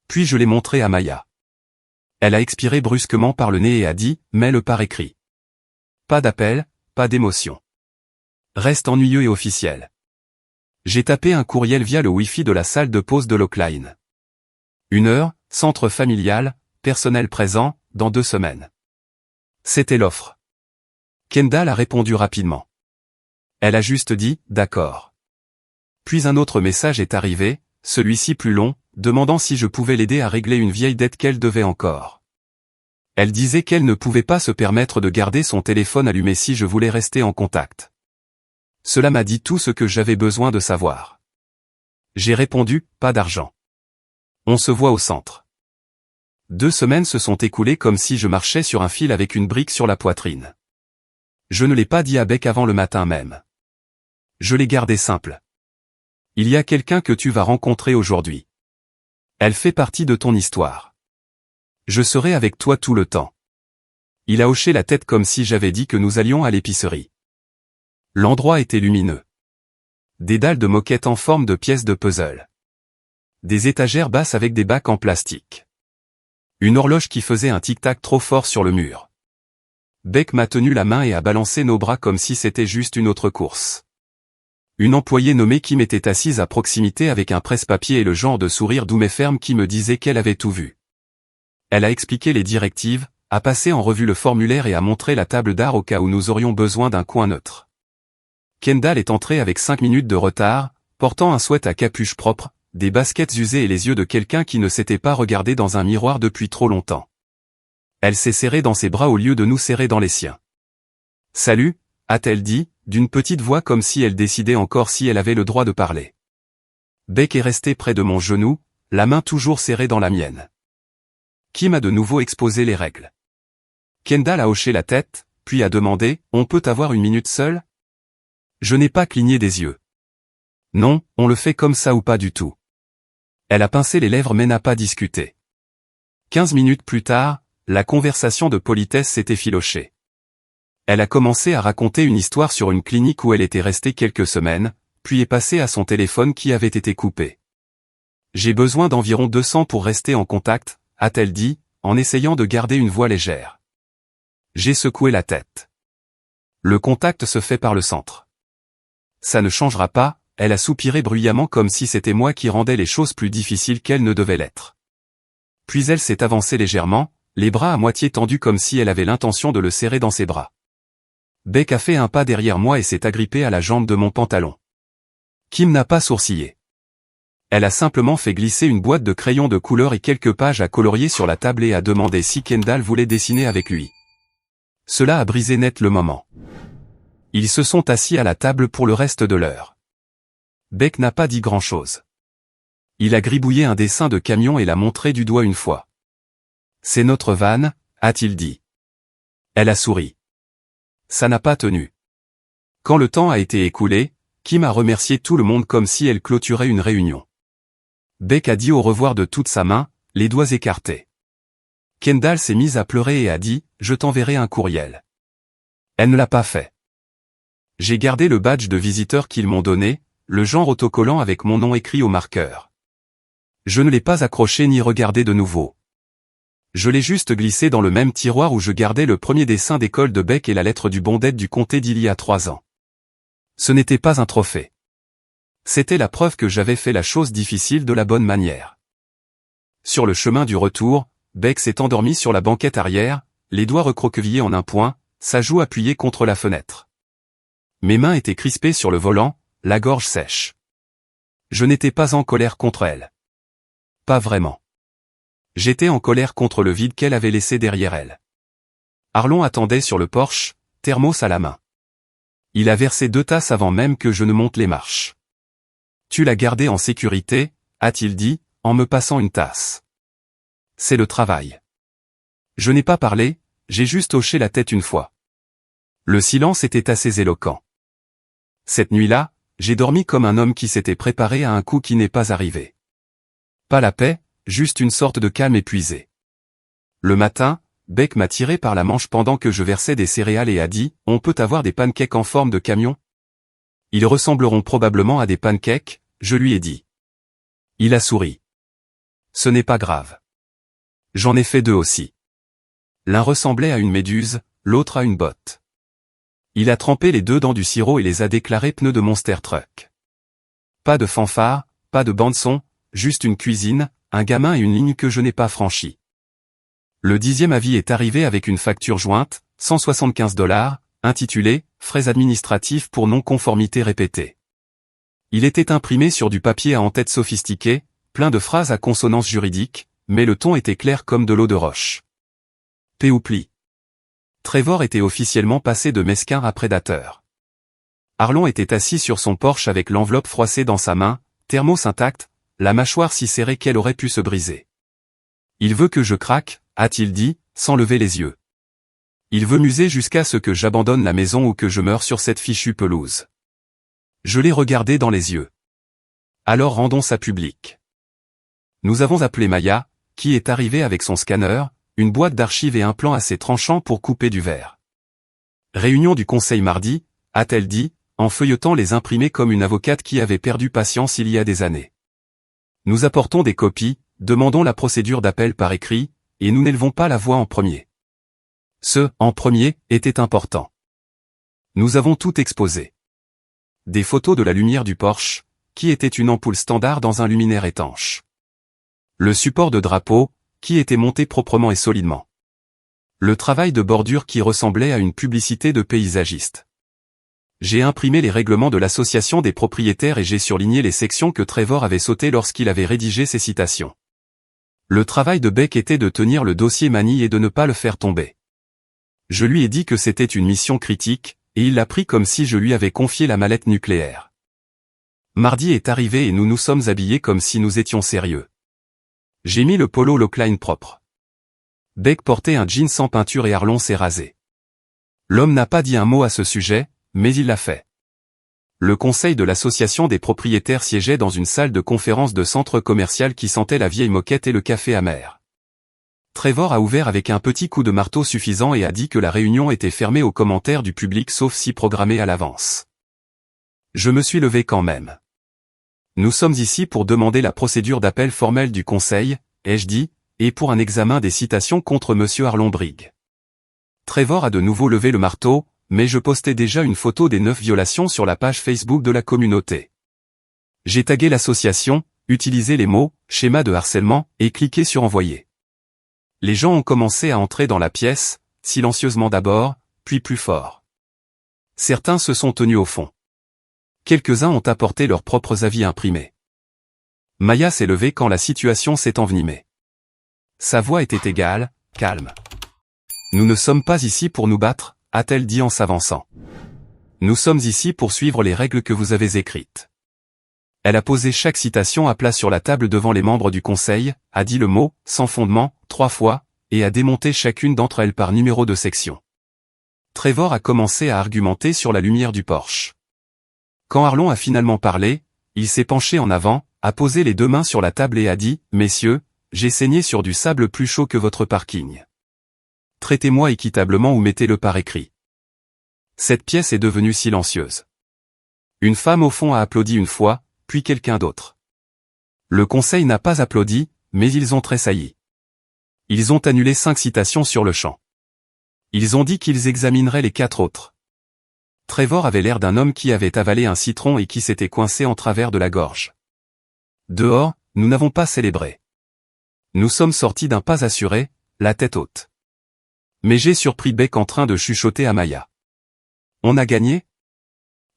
Puis je l'ai montré à Maya. Elle a expiré brusquement par le nez et a dit « Mets-le par écrit ». Pas d'appel, pas d'émotion. Reste ennuyeux et officiel. J'ai tapé un courriel via le Wi-Fi de la salle de pause de Lockline. 1 heure, centre familial, personnel présent, dans 2 semaines. C'était l'offre. Kendall a répondu rapidement. Elle a juste dit « D'accord ». Puis un autre message est arrivé, celui-ci plus long, demandant si je pouvais l'aider à régler une vieille dette qu'elle devait encore. Elle disait qu'elle ne pouvait pas se permettre de garder son téléphone allumé si je voulais rester en contact. Cela m'a dit tout ce que j'avais besoin de savoir. J'ai répondu, pas d'argent. On se voit au centre. 2 semaines se sont écoulées comme si je marchais sur un fil avec une brique sur la poitrine. Je ne l'ai pas dit à Beck avant le matin même. Je l'ai gardé simple. Il y a quelqu'un que tu vas rencontrer aujourd'hui. Elle fait partie de ton histoire. Je serai avec toi tout le temps. Il a hoché la tête comme si j'avais dit que nous allions à l'épicerie. L'endroit était lumineux. Des dalles de moquette en forme de pièces de puzzle. Des étagères basses avec des bacs en plastique. Une horloge qui faisait un tic-tac trop fort sur le mur. Beck m'a tenu la main et a balancé nos bras comme si c'était juste une autre course. Une employée nommée Kim était assise à proximité avec un presse-papier et le genre de sourire doux mais ferme qui me disait qu'elle avait tout vu. Elle a expliqué les directives, a passé en revue le formulaire et a montré la table d'art au cas où nous aurions besoin d'un coin neutre. Kendall est entrée avec 5 minutes de retard, portant un sweat à capuche propre, des baskets usées et les yeux de quelqu'un qui ne s'était pas regardé dans un miroir depuis trop longtemps. Elle s'est serrée dans ses bras au lieu de nous serrer dans les siens. « Salut », a-t-elle dit, d'une petite voix comme si elle décidait encore si elle avait le droit de parler. Beck est resté près de mon genou, la main toujours serrée dans la mienne. Kim a de nouveau exposé les règles. Kendall a hoché la tête, puis a demandé « On peut avoir 1 minute seule ?» Je n'ai pas cligné des yeux. Non, on le fait comme ça ou pas du tout. Elle a pincé les lèvres mais n'a pas discuté. 15 minutes plus tard, la conversation de politesse s'est effilochée. Elle a commencé à raconter une histoire sur une clinique où elle était restée quelques semaines, puis est passée à son téléphone qui avait été coupé. J'ai besoin d'environ 200 pour rester en contact, a-t-elle dit, en essayant de garder une voix légère. J'ai secoué la tête. Le contact se fait par le centre. Ça ne changera pas, elle a soupiré bruyamment comme si c'était moi qui rendais les choses plus difficiles qu'elles ne devaient l'être. Puis elle s'est avancée légèrement, les bras à moitié tendus comme si elle avait l'intention de le serrer dans ses bras. Beck a fait un pas derrière moi et s'est agrippée à la jambe de mon pantalon. Kim n'a pas sourcillé. Elle a simplement fait glisser une boîte de crayons de couleur et quelques pages à colorier sur la table et a demandé si Kendall voulait dessiner avec lui. Cela a brisé net le moment. Ils se sont assis à la table pour le reste de l'heure. Beck n'a pas dit grand-chose. Il a gribouillé un dessin de camion et l'a montré du doigt une fois. « C'est notre van », a-t-il dit. Elle a souri. Ça n'a pas tenu. Quand le temps a été écoulé, Kim a remercié tout le monde comme si elle clôturait une réunion. Beck a dit au revoir de toute sa main, les doigts écartés. Kendall s'est mise à pleurer et a dit « Je t'enverrai un courriel ». Elle ne l'a pas fait. J'ai gardé le badge de visiteur qu'ils m'ont donné, le genre autocollant avec mon nom écrit au marqueur. Je ne l'ai pas accroché ni regardé de nouveau. Je l'ai juste glissé dans le même tiroir où je gardais le premier dessin d'école de Beck et la lettre du bon d'être du comté d'il y a 3 ans. Ce n'était pas un trophée. C'était la preuve que j'avais fait la chose difficile de la bonne manière. Sur le chemin du retour, Beck s'est endormi sur la banquette arrière, les doigts recroquevillés en un point, sa joue appuyée contre la fenêtre. Mes mains étaient crispées sur le volant, la gorge sèche. Je n'étais pas en colère contre elle. Pas vraiment. J'étais en colère contre le vide qu'elle avait laissé derrière elle. Arlon attendait sur le porche, thermos à la main. Il a versé 2 tasses avant même que je ne monte les marches. « Tu l'as gardé en sécurité ?» a-t-il dit, en me passant une tasse. « C'est le travail. » Je n'ai pas parlé, j'ai juste hoché la tête une fois. Le silence était assez éloquent. Cette nuit-là, j'ai dormi comme un homme qui s'était préparé à un coup qui n'est pas arrivé. Pas la paix, juste une sorte de calme épuisé. Le matin, Beck m'a tiré par la manche pendant que je versais des céréales et a dit « On peut avoir des pancakes en forme de camion ?» Ils ressembleront probablement à des pancakes, je lui ai dit. Il a souri. Ce n'est pas grave. J'en ai fait 2 aussi. L'un ressemblait à une méduse, l'autre à une botte. Il a trempé les 2 dans du sirop et les a déclarés pneus de Monster Truck. Pas de fanfare, pas de bande-son, juste une cuisine, un gamin et une ligne que je n'ai pas franchie. Le 10e avis est arrivé avec une facture jointe, 175 $, intitulée « Frais administratifs pour non-conformité répétée ». Il était imprimé sur du papier à en-tête sophistiqué, plein de phrases à consonance juridique, mais le ton était clair comme de l'eau de roche. P ou pli. Trevor était officiellement passé de mesquin à prédateur. Arlon était assis sur son porche avec l'enveloppe froissée dans sa main, thermos intact, la mâchoire si serrée qu'elle aurait pu se briser. « Il veut que je craque », a-t-il dit, sans lever les yeux. Il veut m'user jusqu'à ce que j'abandonne la maison ou que je meure sur cette fichue pelouse. Je l'ai regardé dans les yeux. Alors rendons ça public. Nous avons appelé Maya, qui est arrivée avec son scanner, une boîte d'archives et un plan assez tranchant pour couper du verre. Réunion du conseil mardi, a-t-elle dit, en feuilletant les imprimés comme une avocate qui avait perdu patience il y a des années. Nous apportons des copies, demandons la procédure d'appel par écrit, et nous n'élevons pas la voix en premier. Ce « en premier » était important. Nous avons tout exposé. Des photos de la lumière du Porsche, qui était une ampoule standard dans un luminaire étanche. Le support de drapeau, qui était monté proprement et solidement. Le travail de bordure qui ressemblait à une publicité de paysagiste. J'ai imprimé les règlements de l'association des propriétaires et j'ai surligné les sections que Trevor avait sautées lorsqu'il avait rédigé ses citations. Le travail de Beck était de tenir le dossier manie et de ne pas le faire tomber. Je lui ai dit que c'était une mission critique, et il l'a pris comme si je lui avais confié la mallette nucléaire. Mardi est arrivé et nous nous sommes habillés comme si nous étions sérieux. J'ai mis le polo Lockline propre. Beck portait un jean sans peinture et Arlon s'est rasé. L'homme n'a pas dit un mot à ce sujet, mais il l'a fait. Le conseil de l'association des propriétaires siégeait dans une salle de conférence de centre commercial qui sentait la vieille moquette et le café amer. Trevor a ouvert avec un petit coup de marteau suffisant et a dit que la réunion était fermée aux commentaires du public sauf si programmée à l'avance. Je me suis levé quand même. Nous sommes ici pour demander la procédure d'appel formelle du conseil, ai-je dit, et pour un examen des citations contre monsieur Arlon Brigg. Trevor a de nouveau levé le marteau, mais je postais déjà une photo des 9 violations sur la page Facebook de la communauté. J'ai tagué l'association, utilisé les mots « schéma de harcèlement » et cliqué sur « Envoyer ». Les gens ont commencé à entrer dans la pièce, silencieusement d'abord, puis plus fort. Certains se sont tenus au fond. Quelques-uns ont apporté leurs propres avis imprimés. Maya s'est levée quand la situation s'est envenimée. Sa voix était égale, calme. Nous ne sommes pas ici pour nous battre, a-t-elle dit en s'avançant. Nous sommes ici pour suivre les règles que vous avez écrites. Elle a posé chaque citation à plat sur la table devant les membres du conseil, a dit le mot, sans fondement, 3 fois, et a démonté chacune d'entre elles par numéro de section. Trevor a commencé à argumenter sur la lumière du porche. Quand Arlon a finalement parlé, il s'est penché en avant, a posé les 2 mains sur la table et a dit « Messieurs, j'ai saigné sur du sable plus chaud que votre parking. Traitez-moi équitablement ou mettez-le par écrit. » Cette pièce est devenue silencieuse. Une femme au fond a applaudi une fois, puis quelqu'un d'autre. Le conseil n'a pas applaudi, mais ils ont tressailli. Ils ont annulé 5 citations sur le champ. Ils ont dit qu'ils examineraient les 4 autres. Trevor avait l'air d'un homme qui avait avalé un citron et qui s'était coincé en travers de la gorge. Dehors, nous n'avons pas célébré. Nous sommes sortis d'un pas assuré, la tête haute. Mais j'ai surpris Beck en train de chuchoter à Maya. On a gagné?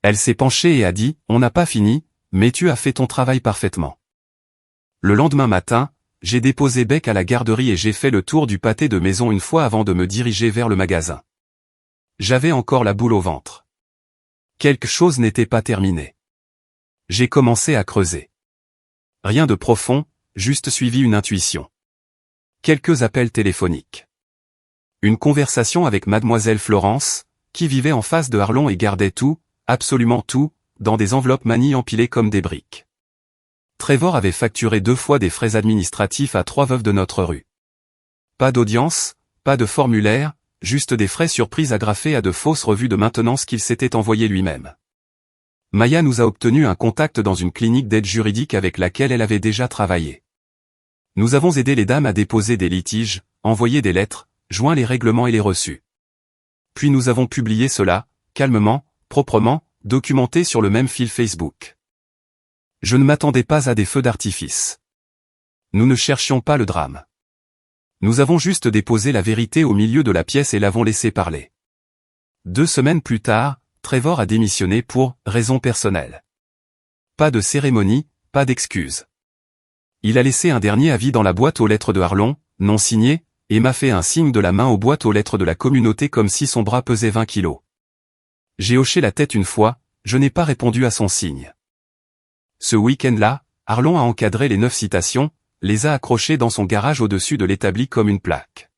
Elle s'est penchée et a dit, on n'a pas fini, mais tu as fait ton travail parfaitement. Le lendemain matin, j'ai déposé Beck à la garderie et j'ai fait le tour du pâté de maison une fois avant de me diriger vers le magasin. J'avais encore la boule au ventre. Quelque chose n'était pas terminé. J'ai commencé à creuser. Rien de profond, juste suivi une intuition. Quelques appels téléphoniques. Une conversation avec mademoiselle Florence, qui vivait en face de Arlon et gardait tout, absolument tout, dans des enveloppes manies empilées comme des briques. Trevor avait facturé 2 fois des frais administratifs à 3 veuves de notre rue. Pas d'audience, pas de formulaire, juste des frais surprises agrafés à de fausses revues de maintenance qu'il s'était envoyées lui-même. Maya nous a obtenu un contact dans une clinique d'aide juridique avec laquelle elle avait déjà travaillé. Nous avons aidé les dames à déposer des litiges, envoyé des lettres, joint les règlements et les reçus. Puis nous avons publié cela, calmement, proprement, documenté sur le même fil Facebook. Je ne m'attendais pas à des feux d'artifice. Nous ne cherchions pas le drame. Nous avons juste déposé la vérité au milieu de la pièce et l'avons laissé parler. 2 semaines plus tard, Trevor a démissionné pour raisons personnelles. Pas de cérémonie, pas d'excuses. Il a laissé un dernier avis dans la boîte aux lettres de Arlon, non signé, et m'a fait un signe de la main aux boîtes aux lettres de la communauté comme si son bras pesait 20 kilos. J'ai hoché la tête une fois, je n'ai pas répondu à son signe. Ce week-end-là, Arlon a encadré les 9 citations, les a accrochées dans son garage au-dessus de l'établi comme une plaque.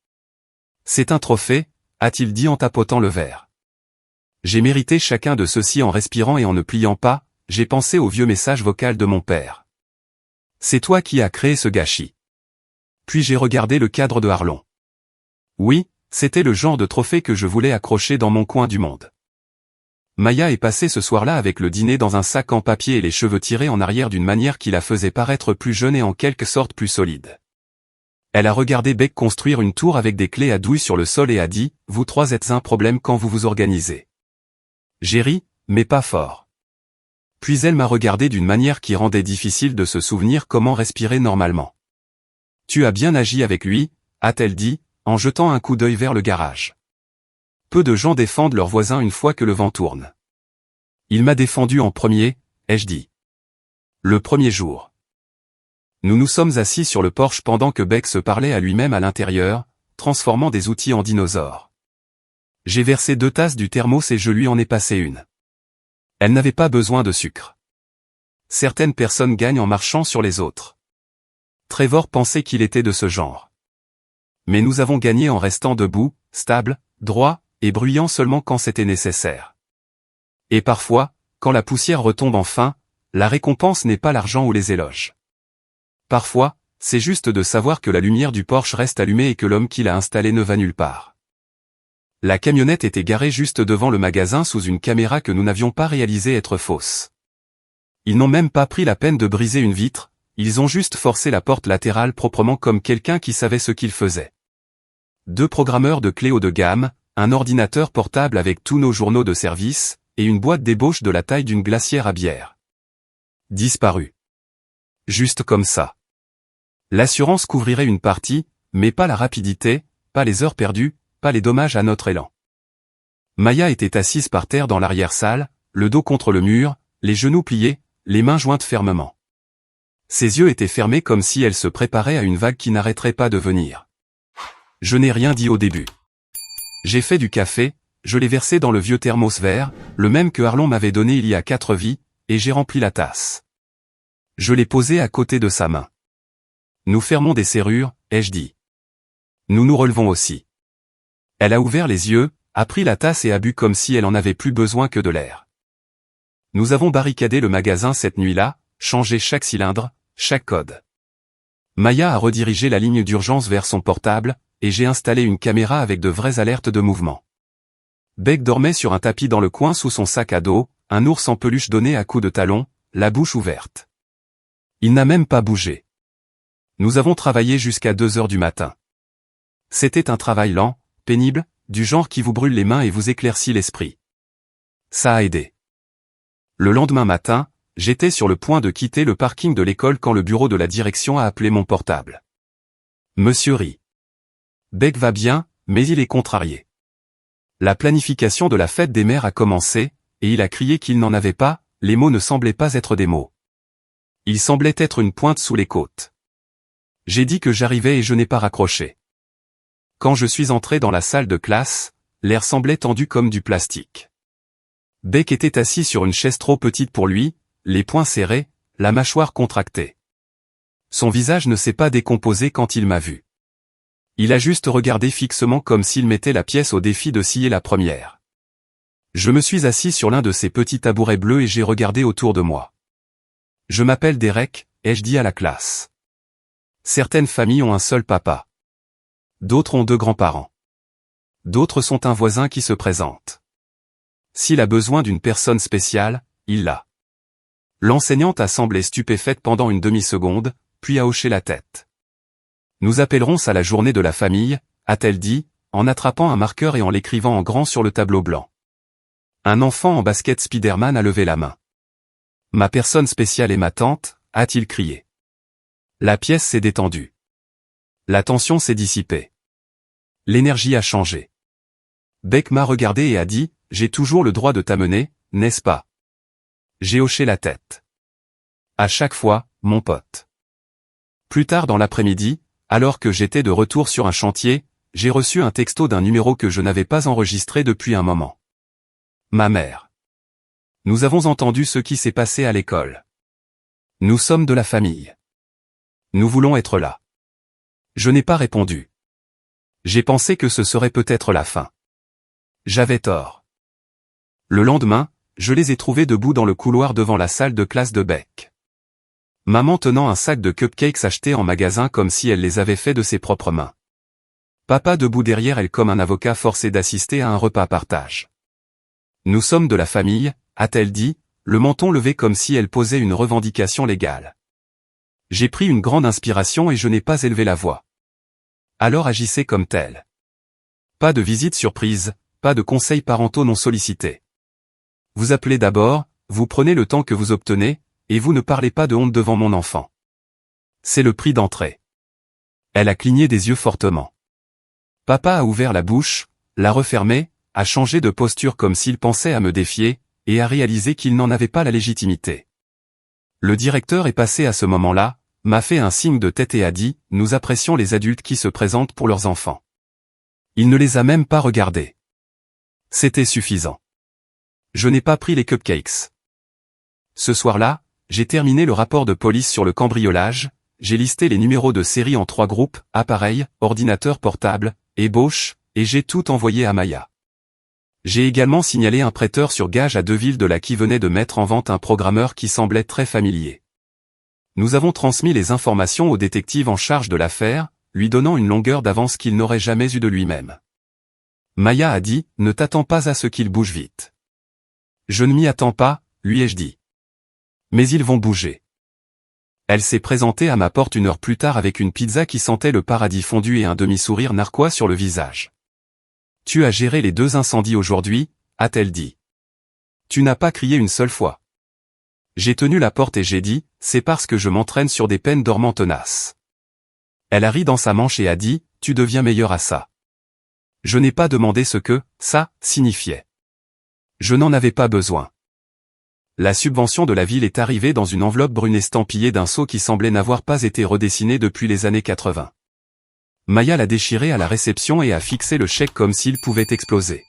C'est un trophée, a-t-il dit en tapotant le verre. J'ai mérité chacun de ceux-ci en respirant et en ne pliant pas, j'ai pensé au vieux message vocal de mon père. C'est toi qui as créé ce gâchis. Puis j'ai regardé le cadre de Arlon. Oui, c'était le genre de trophée que je voulais accrocher dans mon coin du monde. Maya est passée ce soir-là avec le dîner dans un sac en papier et les cheveux tirés en arrière d'une manière qui la faisait paraître plus jeune et en quelque sorte plus solide. Elle a regardé Beck construire une tour avec des clés à douille sur le sol et a dit « Vous 3 êtes un problème quand vous vous organisez. » J'ai ri, mais pas fort. Puis elle m'a regardé d'une manière qui rendait difficile de se souvenir comment respirer normalement. « Tu as bien agi avec lui, » a-t-elle dit, en jetant un coup d'œil vers le garage. Peu de gens défendent leurs voisins une fois que le vent tourne. Il m'a défendu en premier, ai-je dit. Le premier jour. Nous nous sommes assis sur le porche pendant que Beck se parlait à lui-même à l'intérieur, transformant des outils en dinosaures. J'ai versé 2 tasses du thermos et je lui en ai passé une. Elle n'avait pas besoin de sucre. Certaines personnes gagnent en marchant sur les autres. Trevor pensait qu'il était de ce genre. Mais nous avons gagné en restant debout, stable, droit, et bruyant seulement quand c'était nécessaire. Et parfois, quand la poussière retombe enfin, la récompense n'est pas l'argent ou les éloges. Parfois, c'est juste de savoir que la lumière du Porsche reste allumée et que l'homme qui l'a installé ne va nulle part. La camionnette était garée juste devant le magasin sous une caméra que nous n'avions pas réalisé être fausse. Ils n'ont même pas pris la peine de briser une vitre, ils ont juste forcé la porte latérale proprement comme quelqu'un qui savait ce qu'il faisait. 2 programmeurs de clés haut de gamme, un ordinateur portable avec tous nos journaux de service, et une boîte d'ébauche de la taille d'une glacière à bière. Disparu. Juste comme ça. L'assurance couvrirait une partie, mais pas la rapidité, pas les heures perdues, pas les dommages à notre élan. Maya était assise par terre dans l'arrière-salle, le dos contre le mur, les genoux pliés, les mains jointes fermement. Ses yeux étaient fermés comme si elle se préparait à une vague qui n'arrêterait pas de venir. Je n'ai rien dit au début. J'ai fait du café, je l'ai versé dans le vieux thermos vert, le même que Arlon m'avait donné il y a 4 vies, et j'ai rempli la tasse. Je l'ai posé à côté de sa main. Nous fermons des serrures, ai-je dit. Nous nous relevons aussi. Elle a ouvert les yeux, a pris la tasse et a bu comme si elle en avait plus besoin que de l'air. Nous avons barricadé le magasin cette nuit-là, changé chaque cylindre, chaque code. Maya a redirigé la ligne d'urgence vers son portable, et j'ai installé une caméra avec de vraies alertes de mouvement. Beck dormait sur un tapis dans le coin sous son sac à dos, un ours en peluche donné à coups de talon, la bouche ouverte. Il n'a même pas bougé. Nous avons travaillé jusqu'à 2 heures du matin. C'était un travail lent, pénible, du genre qui vous brûle les mains et vous éclaircit l'esprit. Ça a aidé. Le lendemain matin, j'étais sur le point de quitter le parking de l'école quand le bureau de la direction a appelé mon portable. Monsieur rit. Beck va bien, mais il est contrarié. La planification de la fête des mères a commencé, et il a crié qu'il n'en avait pas, les mots ne semblaient pas être des mots. Ils semblaient être une pointe sous les côtes. J'ai dit que j'arrivais et je n'ai pas raccroché. Quand je suis entré dans la salle de classe, l'air semblait tendu comme du plastique. Beck était assis sur une chaise trop petite pour lui, les poings serrés, la mâchoire contractée. Son visage ne s'est pas décomposé quand il m'a vu. Il a juste regardé fixement comme s'il mettait la pièce au défi de scier la première. Je me suis assis sur l'un de ces petits tabourets bleus et j'ai regardé autour de moi. Je m'appelle Derek, ai-je dit à la classe. Certaines familles ont un seul papa. D'autres ont 2 grands-parents. D'autres sont un voisin qui se présente. S'il a besoin d'une personne spéciale, il l'a. L'enseignante a semblé stupéfaite pendant une demi-seconde, puis a hoché la tête. Nous appellerons ça la journée de la famille, a-t-elle dit, en attrapant un marqueur et en l'écrivant en grand sur le tableau blanc. Un enfant en basket Spider-Man a levé la main. Ma personne spéciale est ma tante, a-t-il crié. La pièce s'est détendue. La tension s'est dissipée. L'énergie a changé. Beck m'a regardé et a dit, j'ai toujours le droit de t'amener, n'est-ce pas? J'ai hoché la tête. À chaque fois, mon pote. Plus tard dans l'après-midi, alors que j'étais de retour sur un chantier, j'ai reçu un texto d'un numéro que je n'avais pas enregistré depuis un moment. Ma mère. Nous avons entendu ce qui s'est passé à l'école. Nous sommes de la famille. Nous voulons être là. Je n'ai pas répondu. J'ai pensé que ce serait peut-être la fin. J'avais tort. Le lendemain, je les ai trouvés debout dans le couloir devant la salle de classe de Beck. Maman tenant un sac de cupcakes achetés en magasin comme si elle les avait faits de ses propres mains. Papa debout derrière elle comme un avocat forcé d'assister à un repas à partage. Nous sommes de la famille, a-t-elle dit, le menton levé comme si elle posait une revendication légale. J'ai pris une grande inspiration et je n'ai pas élevé la voix. Alors agissez comme tel. Pas de visite surprise, pas de conseils parentaux non sollicités. Vous appelez d'abord, vous prenez le temps que vous obtenez, et vous ne parlez pas de honte devant mon enfant. C'est le prix d'entrée. Elle a cligné des yeux fortement. Papa a ouvert la bouche, l'a refermée, a changé de posture comme s'il pensait à me défier, et a réalisé qu'il n'en avait pas la légitimité. Le directeur est passé à ce moment-là, m'a fait un signe de tête et a dit, nous apprécions les adultes qui se présentent pour leurs enfants. Il ne les a même pas regardés. C'était suffisant. Je n'ai pas pris les cupcakes. Ce soir-là, j'ai terminé le rapport de police sur le cambriolage, j'ai listé les numéros de série en 3 groupes, appareil, ordinateur portable, ébauche, et j'ai tout envoyé à Maya. J'ai également signalé un prêteur sur gage à Deville qui venait de mettre en vente un programmeur qui semblait très familier. Nous avons transmis les informations au détective en charge de l'affaire, lui donnant une longueur d'avance qu'il n'aurait jamais eue de lui-même. Maya a dit, ne t'attends pas à ce qu'il bouge vite. Je ne m'y attends pas, lui ai-je dit. Mais ils vont bouger. Elle s'est présentée à ma porte 1 heure plus tard avec une pizza qui sentait le paradis fondu et un demi-sourire narquois sur le visage. Tu as géré les 2 incendies aujourd'hui, a-t-elle dit. Tu n'as pas crié une seule fois. J'ai tenu la porte et j'ai dit, c'est parce que je m'entraîne sur des peines dormant tenaces. Elle a ri dans sa manche et a dit, tu deviens meilleur à ça. Je n'ai pas demandé ce que ça signifiait. Je n'en avais pas besoin. La subvention de la ville est arrivée dans une enveloppe brune estampillée d'un sceau qui semblait n'avoir pas été redessiné depuis les années 80. Maya l'a déchiré à la réception et a fixé le chèque comme s'il pouvait exploser.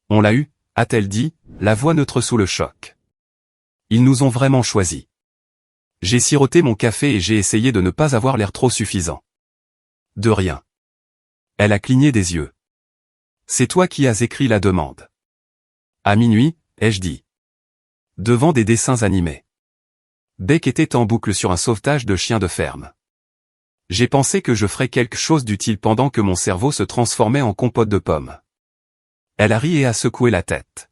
On l'a eu, a-t-elle dit, la voix neutre sous le choc. Ils nous ont vraiment choisis. J'ai siroté mon café et j'ai essayé de ne pas avoir l'air trop suffisant. De rien. Elle a cligné des yeux. C'est toi qui as écrit la demande. À minuit, ai-je dit. Devant des dessins animés. Beck était en boucle sur un sauvetage de chiens de ferme. J'ai pensé que je ferais quelque chose d'utile pendant que mon cerveau se transformait en compote de pommes. Elle a ri et a secoué la tête.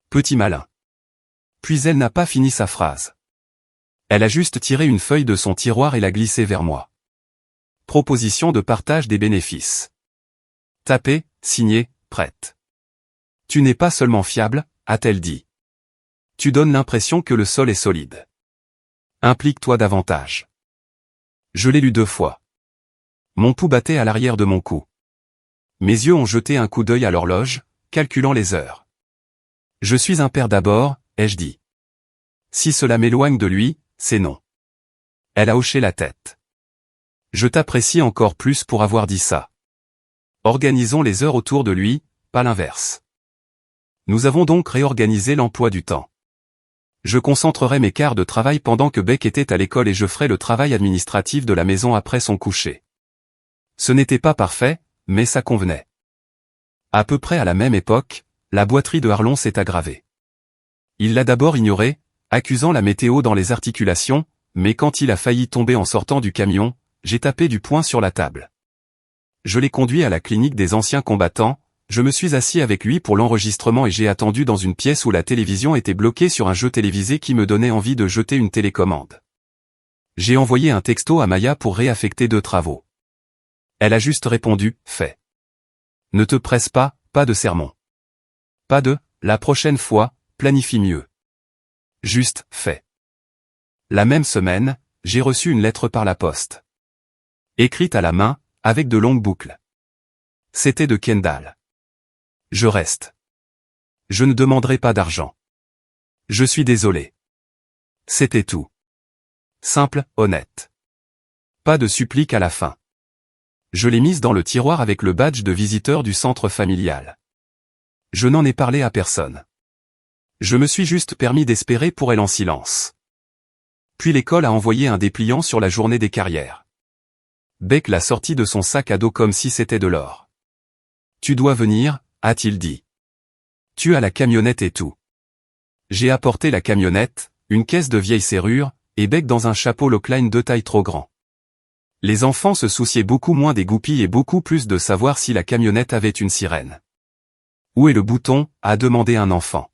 Petit malin. Puis elle n'a pas fini sa phrase. Elle a juste tiré une feuille de son tiroir et l'a glissée vers moi. Proposition de partage des bénéfices. Tapée, signée, prête. Tu n'es pas seulement fiable, a-t-elle dit. Tu donnes l'impression que le sol est solide. Implique-toi davantage. Je l'ai lu 2 fois. Mon pouls battait à l'arrière de mon cou. Mes yeux ont jeté un coup d'œil à l'horloge, calculant les heures. Je suis un père d'abord, ai-je dit. Si cela m'éloigne de lui, c'est non. Elle a hoché la tête. Je t'apprécie encore plus pour avoir dit ça. Organisons les heures autour de lui, pas l'inverse. Nous avons donc réorganisé l'emploi du temps. Je concentrerai mes quarts de travail pendant que Beck était à l'école et je ferai le travail administratif de la maison après son coucher. Ce n'était pas parfait, mais ça convenait. À peu près à la même époque, la boiterie de Harlon s'est aggravée. Il l'a d'abord ignoré, accusant la météo dans les articulations, mais quand il a failli tomber en sortant du camion, j'ai tapé du poing sur la table. Je l'ai conduit à la clinique des anciens combattants, je me suis assis avec lui pour l'enregistrement et j'ai attendu dans une pièce où la télévision était bloquée sur un jeu télévisé qui me donnait envie de jeter une télécommande. J'ai envoyé un texto à Maya pour réaffecter 2 travaux. Elle a juste répondu, fait. Ne te presse pas, pas de sermon. Pas de, la prochaine fois, planifie mieux. Juste, fait. La même semaine, j'ai reçu une lettre par la poste. Écrite à la main, avec de longues boucles. C'était de Kendall. Je reste. Je ne demanderai pas d'argent. Je suis désolé. C'était tout. Simple, honnête. Pas de supplique à la fin. Je l'ai mise dans le tiroir avec le badge de visiteur du centre familial. Je n'en ai parlé à personne. Je me suis juste permis d'espérer pour elle en silence. Puis l'école a envoyé un dépliant sur la journée des carrières. Beck l'a sorti de son sac à dos comme si c'était de l'or. Tu dois venir, a-t-il dit. Tu as la camionnette et tout. J'ai apporté la camionnette, une caisse de vieilles serrures, et Beck dans un chapeau Lockline de taille trop grand. Les enfants se souciaient beaucoup moins des goupilles et beaucoup plus de savoir si la camionnette avait une sirène. Où est le bouton, a demandé un enfant.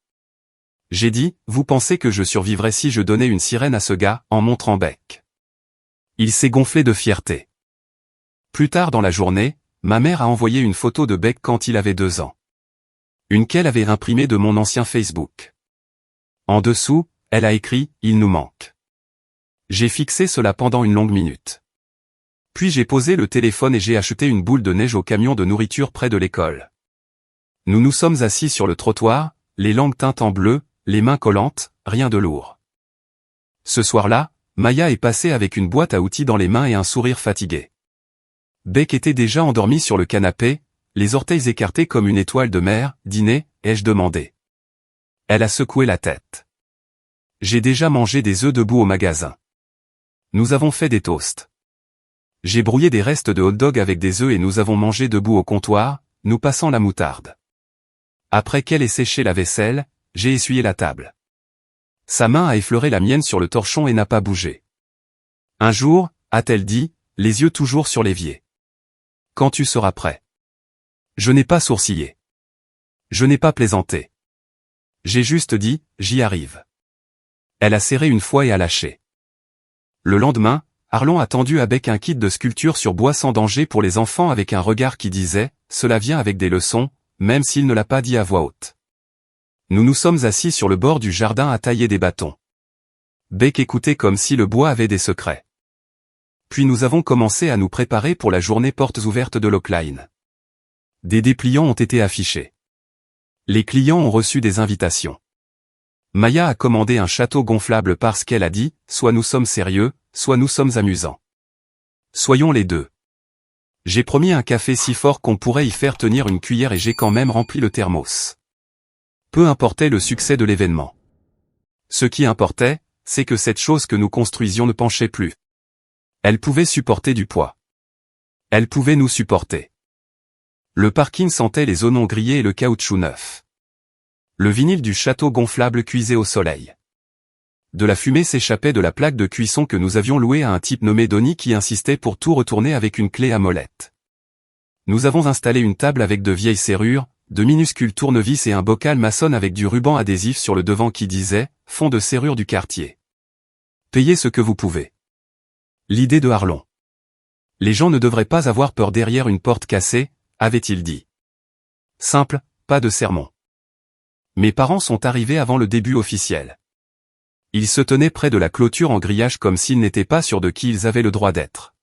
J'ai dit, vous pensez que je survivrais si je donnais une sirène à ce gars, en montrant Beck. Il s'est gonflé de fierté. Plus tard dans la journée, ma mère a envoyé une photo de Beck quand il avait 2 ans. Une qu'elle avait imprimée de mon ancien Facebook. En dessous, elle a écrit « Il nous manque ». J'ai fixé cela pendant une longue minute. Puis j'ai posé le téléphone et j'ai acheté une boule de neige au camion de nourriture près de l'école. Nous nous sommes assis sur le trottoir, les langues teintes en bleu, les mains collantes, rien de lourd. Ce soir-là, Maya est passée avec une boîte à outils dans les mains et un sourire fatigué. Beck était déjà endormi sur le canapé, les orteils écartés comme une étoile de mer. Dîner, ai-je demandé. Elle a secoué la tête. J'ai déjà mangé des œufs debout au magasin. Nous avons fait des toasts. J'ai brouillé des restes de hot-dog avec des œufs et nous avons mangé debout au comptoir, nous passant la moutarde. Après qu'elle ait séché la vaisselle, j'ai essuyé la table. Sa main a effleuré la mienne sur le torchon et n'a pas bougé. Un jour, a-t-elle dit, les yeux toujours sur l'évier. Quand tu seras prêt. Je n'ai pas sourcillé. Je n'ai pas plaisanté. J'ai juste dit, j'y arrive. Elle a serré une fois et a lâché. Le lendemain, Harlon a tendu à Beck un kit de sculpture sur bois sans danger pour les enfants avec un regard qui disait, cela vient avec des leçons, même s'il ne l'a pas dit à voix haute. Nous nous sommes assis sur le bord du jardin à tailler des bâtons. Beck écoutait comme si le bois avait des secrets. Puis nous avons commencé à nous préparer pour la journée portes ouvertes de Lockline. Des dépliants ont été affichés. Les clients ont reçu des invitations. Maya a commandé un château gonflable parce qu'elle a dit, soit nous sommes sérieux, soit nous sommes amusants. Soyons les deux. J'ai promis un café si fort qu'on pourrait y faire tenir une cuillère et j'ai quand même rempli le thermos. Peu importait le succès de l'événement. Ce qui importait, c'est que cette chose que nous construisions ne penchait plus. Elle pouvait supporter du poids. Elle pouvait nous supporter. Le parking sentait les oignons grillés et le caoutchouc neuf. Le vinyle du château gonflable cuisait au soleil. De la fumée s'échappait de la plaque de cuisson que nous avions louée à un type nommé Donny qui insistait pour tout retourner avec une clé à molette. Nous avons installé une table avec de vieilles serrures, de minuscules tournevis et un bocal maçonne avec du ruban adhésif sur le devant qui disait « Fond de serrure du quartier ». Payez ce que vous pouvez. L'idée de Arlon. Les gens ne devraient pas avoir peur derrière une porte cassée, avait-il dit. Simple, pas de sermon. Mes parents sont arrivés avant le début officiel. Ils se tenaient près de la clôture en grillage comme s'ils n'étaient pas sûrs de qui ils avaient le droit d'être.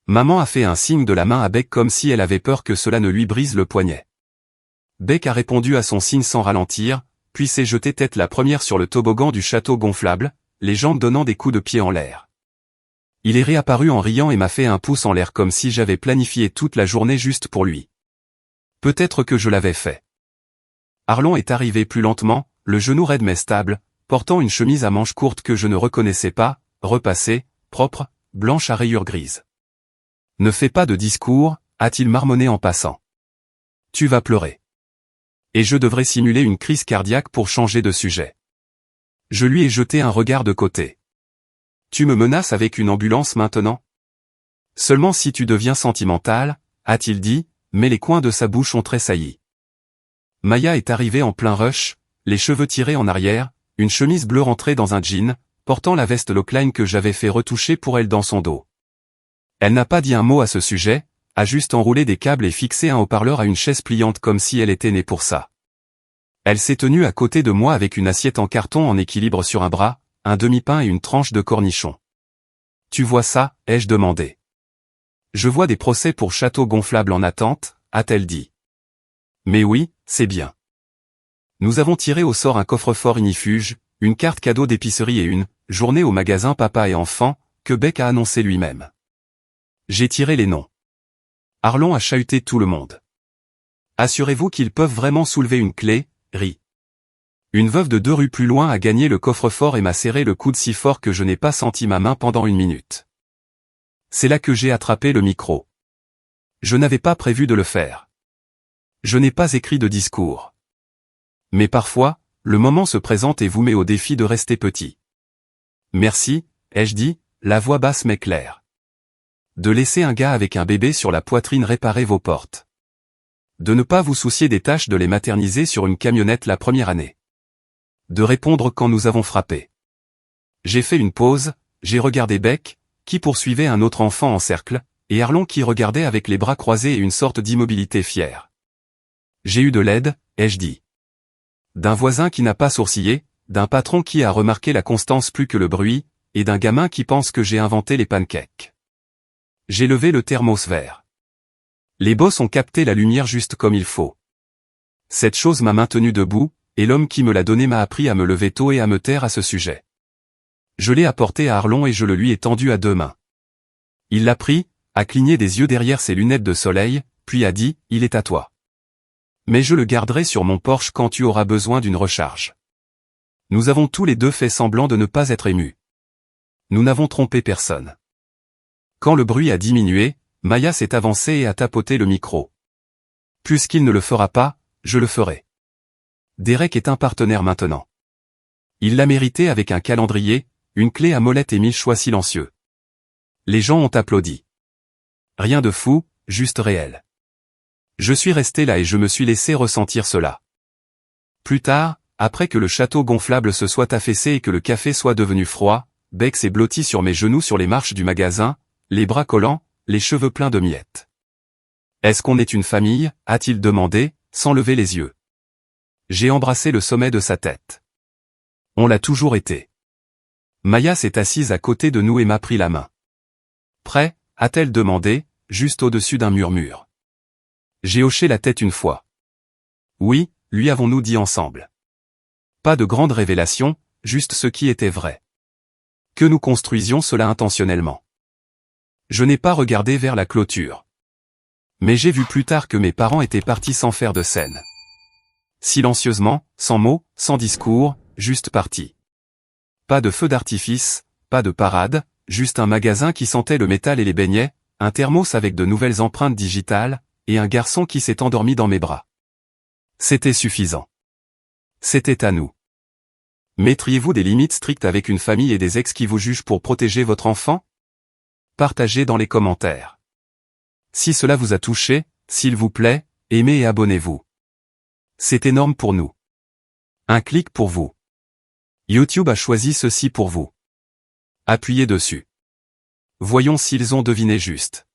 Maman a fait un signe de la main à Beck comme si elle avait peur que cela ne lui brise le poignet. Beck a répondu à son signe sans ralentir, puis s'est jetée tête la première sur le toboggan du château gonflable, les jambes donnant des coups de pied en l'air. Il est réapparu en riant et m'a fait un pouce en l'air comme si j'avais planifié toute la journée juste pour lui. Peut-être que je l'avais fait. Arlon est arrivé plus lentement, le genou raide mais stable, portant une chemise à manches courtes que je ne reconnaissais pas, repassée, propre, blanche à rayures grises. Ne fais pas de discours, a-t-il marmonné en passant. Tu vas pleurer. Et je devrais simuler une crise cardiaque pour changer de sujet. Je lui ai jeté un regard de côté. Tu me menaces avec une ambulance maintenant? Seulement si tu deviens sentimental, a-t-il dit, mais les coins de sa bouche ont tressailli. Maya est arrivée en plein rush, les cheveux tirés en arrière, une chemise bleue rentrée dans un jean, portant la veste Lockline que j'avais fait retoucher pour elle dans son dos. Elle n'a pas dit un mot à ce sujet, a juste enroulé des câbles et fixé un haut-parleur à une chaise pliante comme si elle était née pour ça. Elle s'est tenue à côté de moi avec une assiette en carton en équilibre sur un bras, un demi-pain et une tranche de cornichon. Tu vois ça, ai-je demandé. Je vois des procès pour château gonflable en attente, a-t-elle dit. Mais oui, c'est bien. Nous avons tiré au sort un coffre-fort inifuge, une carte cadeau d'épicerie et une journée au magasin papa et enfant, que Beck a annoncé lui-même. J'ai tiré les noms. Arlon a chahuté tout le monde. Assurez-vous qu'ils peuvent vraiment soulever une clé, rit. Une veuve de 2 rues plus loin a gagné le coffre-fort et m'a serré le coude si fort que je n'ai pas senti ma main pendant 1 minute. C'est là que j'ai attrapé le micro. Je n'avais pas prévu de le faire. Je n'ai pas écrit de discours. Mais parfois, le moment se présente et vous met au défi de rester petit. Merci, ai-je dit, la voix basse mais claire. De laisser un gars avec un bébé sur la poitrine réparer vos portes. De ne pas vous soucier des tâches de les materniser sur une camionnette la première année. De répondre quand nous avons frappé. J'ai fait une pause, j'ai regardé Beck, qui poursuivait un autre enfant en cercle, et Arlon qui regardait avec les bras croisés et une sorte d'immobilité fière. J'ai eu de l'aide, ai-je dit. D'un voisin qui n'a pas sourcillé, d'un patron qui a remarqué la constance plus que le bruit, et d'un gamin qui pense que j'ai inventé les pancakes. J'ai levé le thermos vert. Les boss ont capté la lumière juste comme il faut. Cette chose m'a maintenu debout, et l'homme qui me l'a donné m'a appris à me lever tôt et à me taire à ce sujet. Je l'ai apporté à Arlon et je le lui ai tendu à 2 mains. Il l'a pris, a cligné des yeux derrière ses lunettes de soleil, puis a dit, il est à toi. Mais je le garderai sur mon Porsche quand tu auras besoin d'une recharge. Nous avons tous les deux fait semblant de ne pas être émus. Nous n'avons trompé personne. Quand le bruit a diminué, Maya s'est avancée et a tapoté le micro. Puisqu'il ne le fera pas, je le ferai. Derek est un partenaire maintenant. Il l'a mérité avec un calendrier, une clé à molette et 1000 choix silencieux. Les gens ont applaudi. Rien de fou, juste réel. Je suis resté là et je me suis laissé ressentir cela. Plus tard, après que le château gonflable se soit affaissé et que le café soit devenu froid, Beck s'est blotti sur mes genoux sur les marches du magasin, les bras collants, les cheveux pleins de miettes. Est-ce qu'on est une famille, a-t-il demandé, sans lever les yeux. J'ai embrassé le sommet de sa tête. On l'a toujours été. Maya s'est assise à côté de nous et m'a pris la main. Prêt, a-t-elle demandé, juste au-dessus d'un murmure. J'ai hoché la tête une fois. Oui, lui avons-nous dit ensemble. Pas de grande révélation, juste ce qui était vrai. Que nous construisions cela intentionnellement. Je n'ai pas regardé vers la clôture. Mais j'ai vu plus tard que mes parents étaient partis sans faire de scène. Silencieusement, sans mots, sans discours, juste partis. Pas de feu d'artifice, pas de parade, juste un magasin qui sentait le métal et les beignets, un thermos avec de nouvelles empreintes digitales, et un garçon qui s'est endormi dans mes bras. C'était suffisant. C'était à nous. Mettriez-vous des limites strictes avec une famille et des ex qui vous jugent pour protéger votre enfant? Partagez dans les commentaires. Si cela vous a touché, s'il vous plaît, aimez et abonnez-vous. C'est énorme pour nous. Un clic pour vous. YouTube a choisi ceci pour vous. Appuyez dessus. Voyons s'ils ont deviné juste.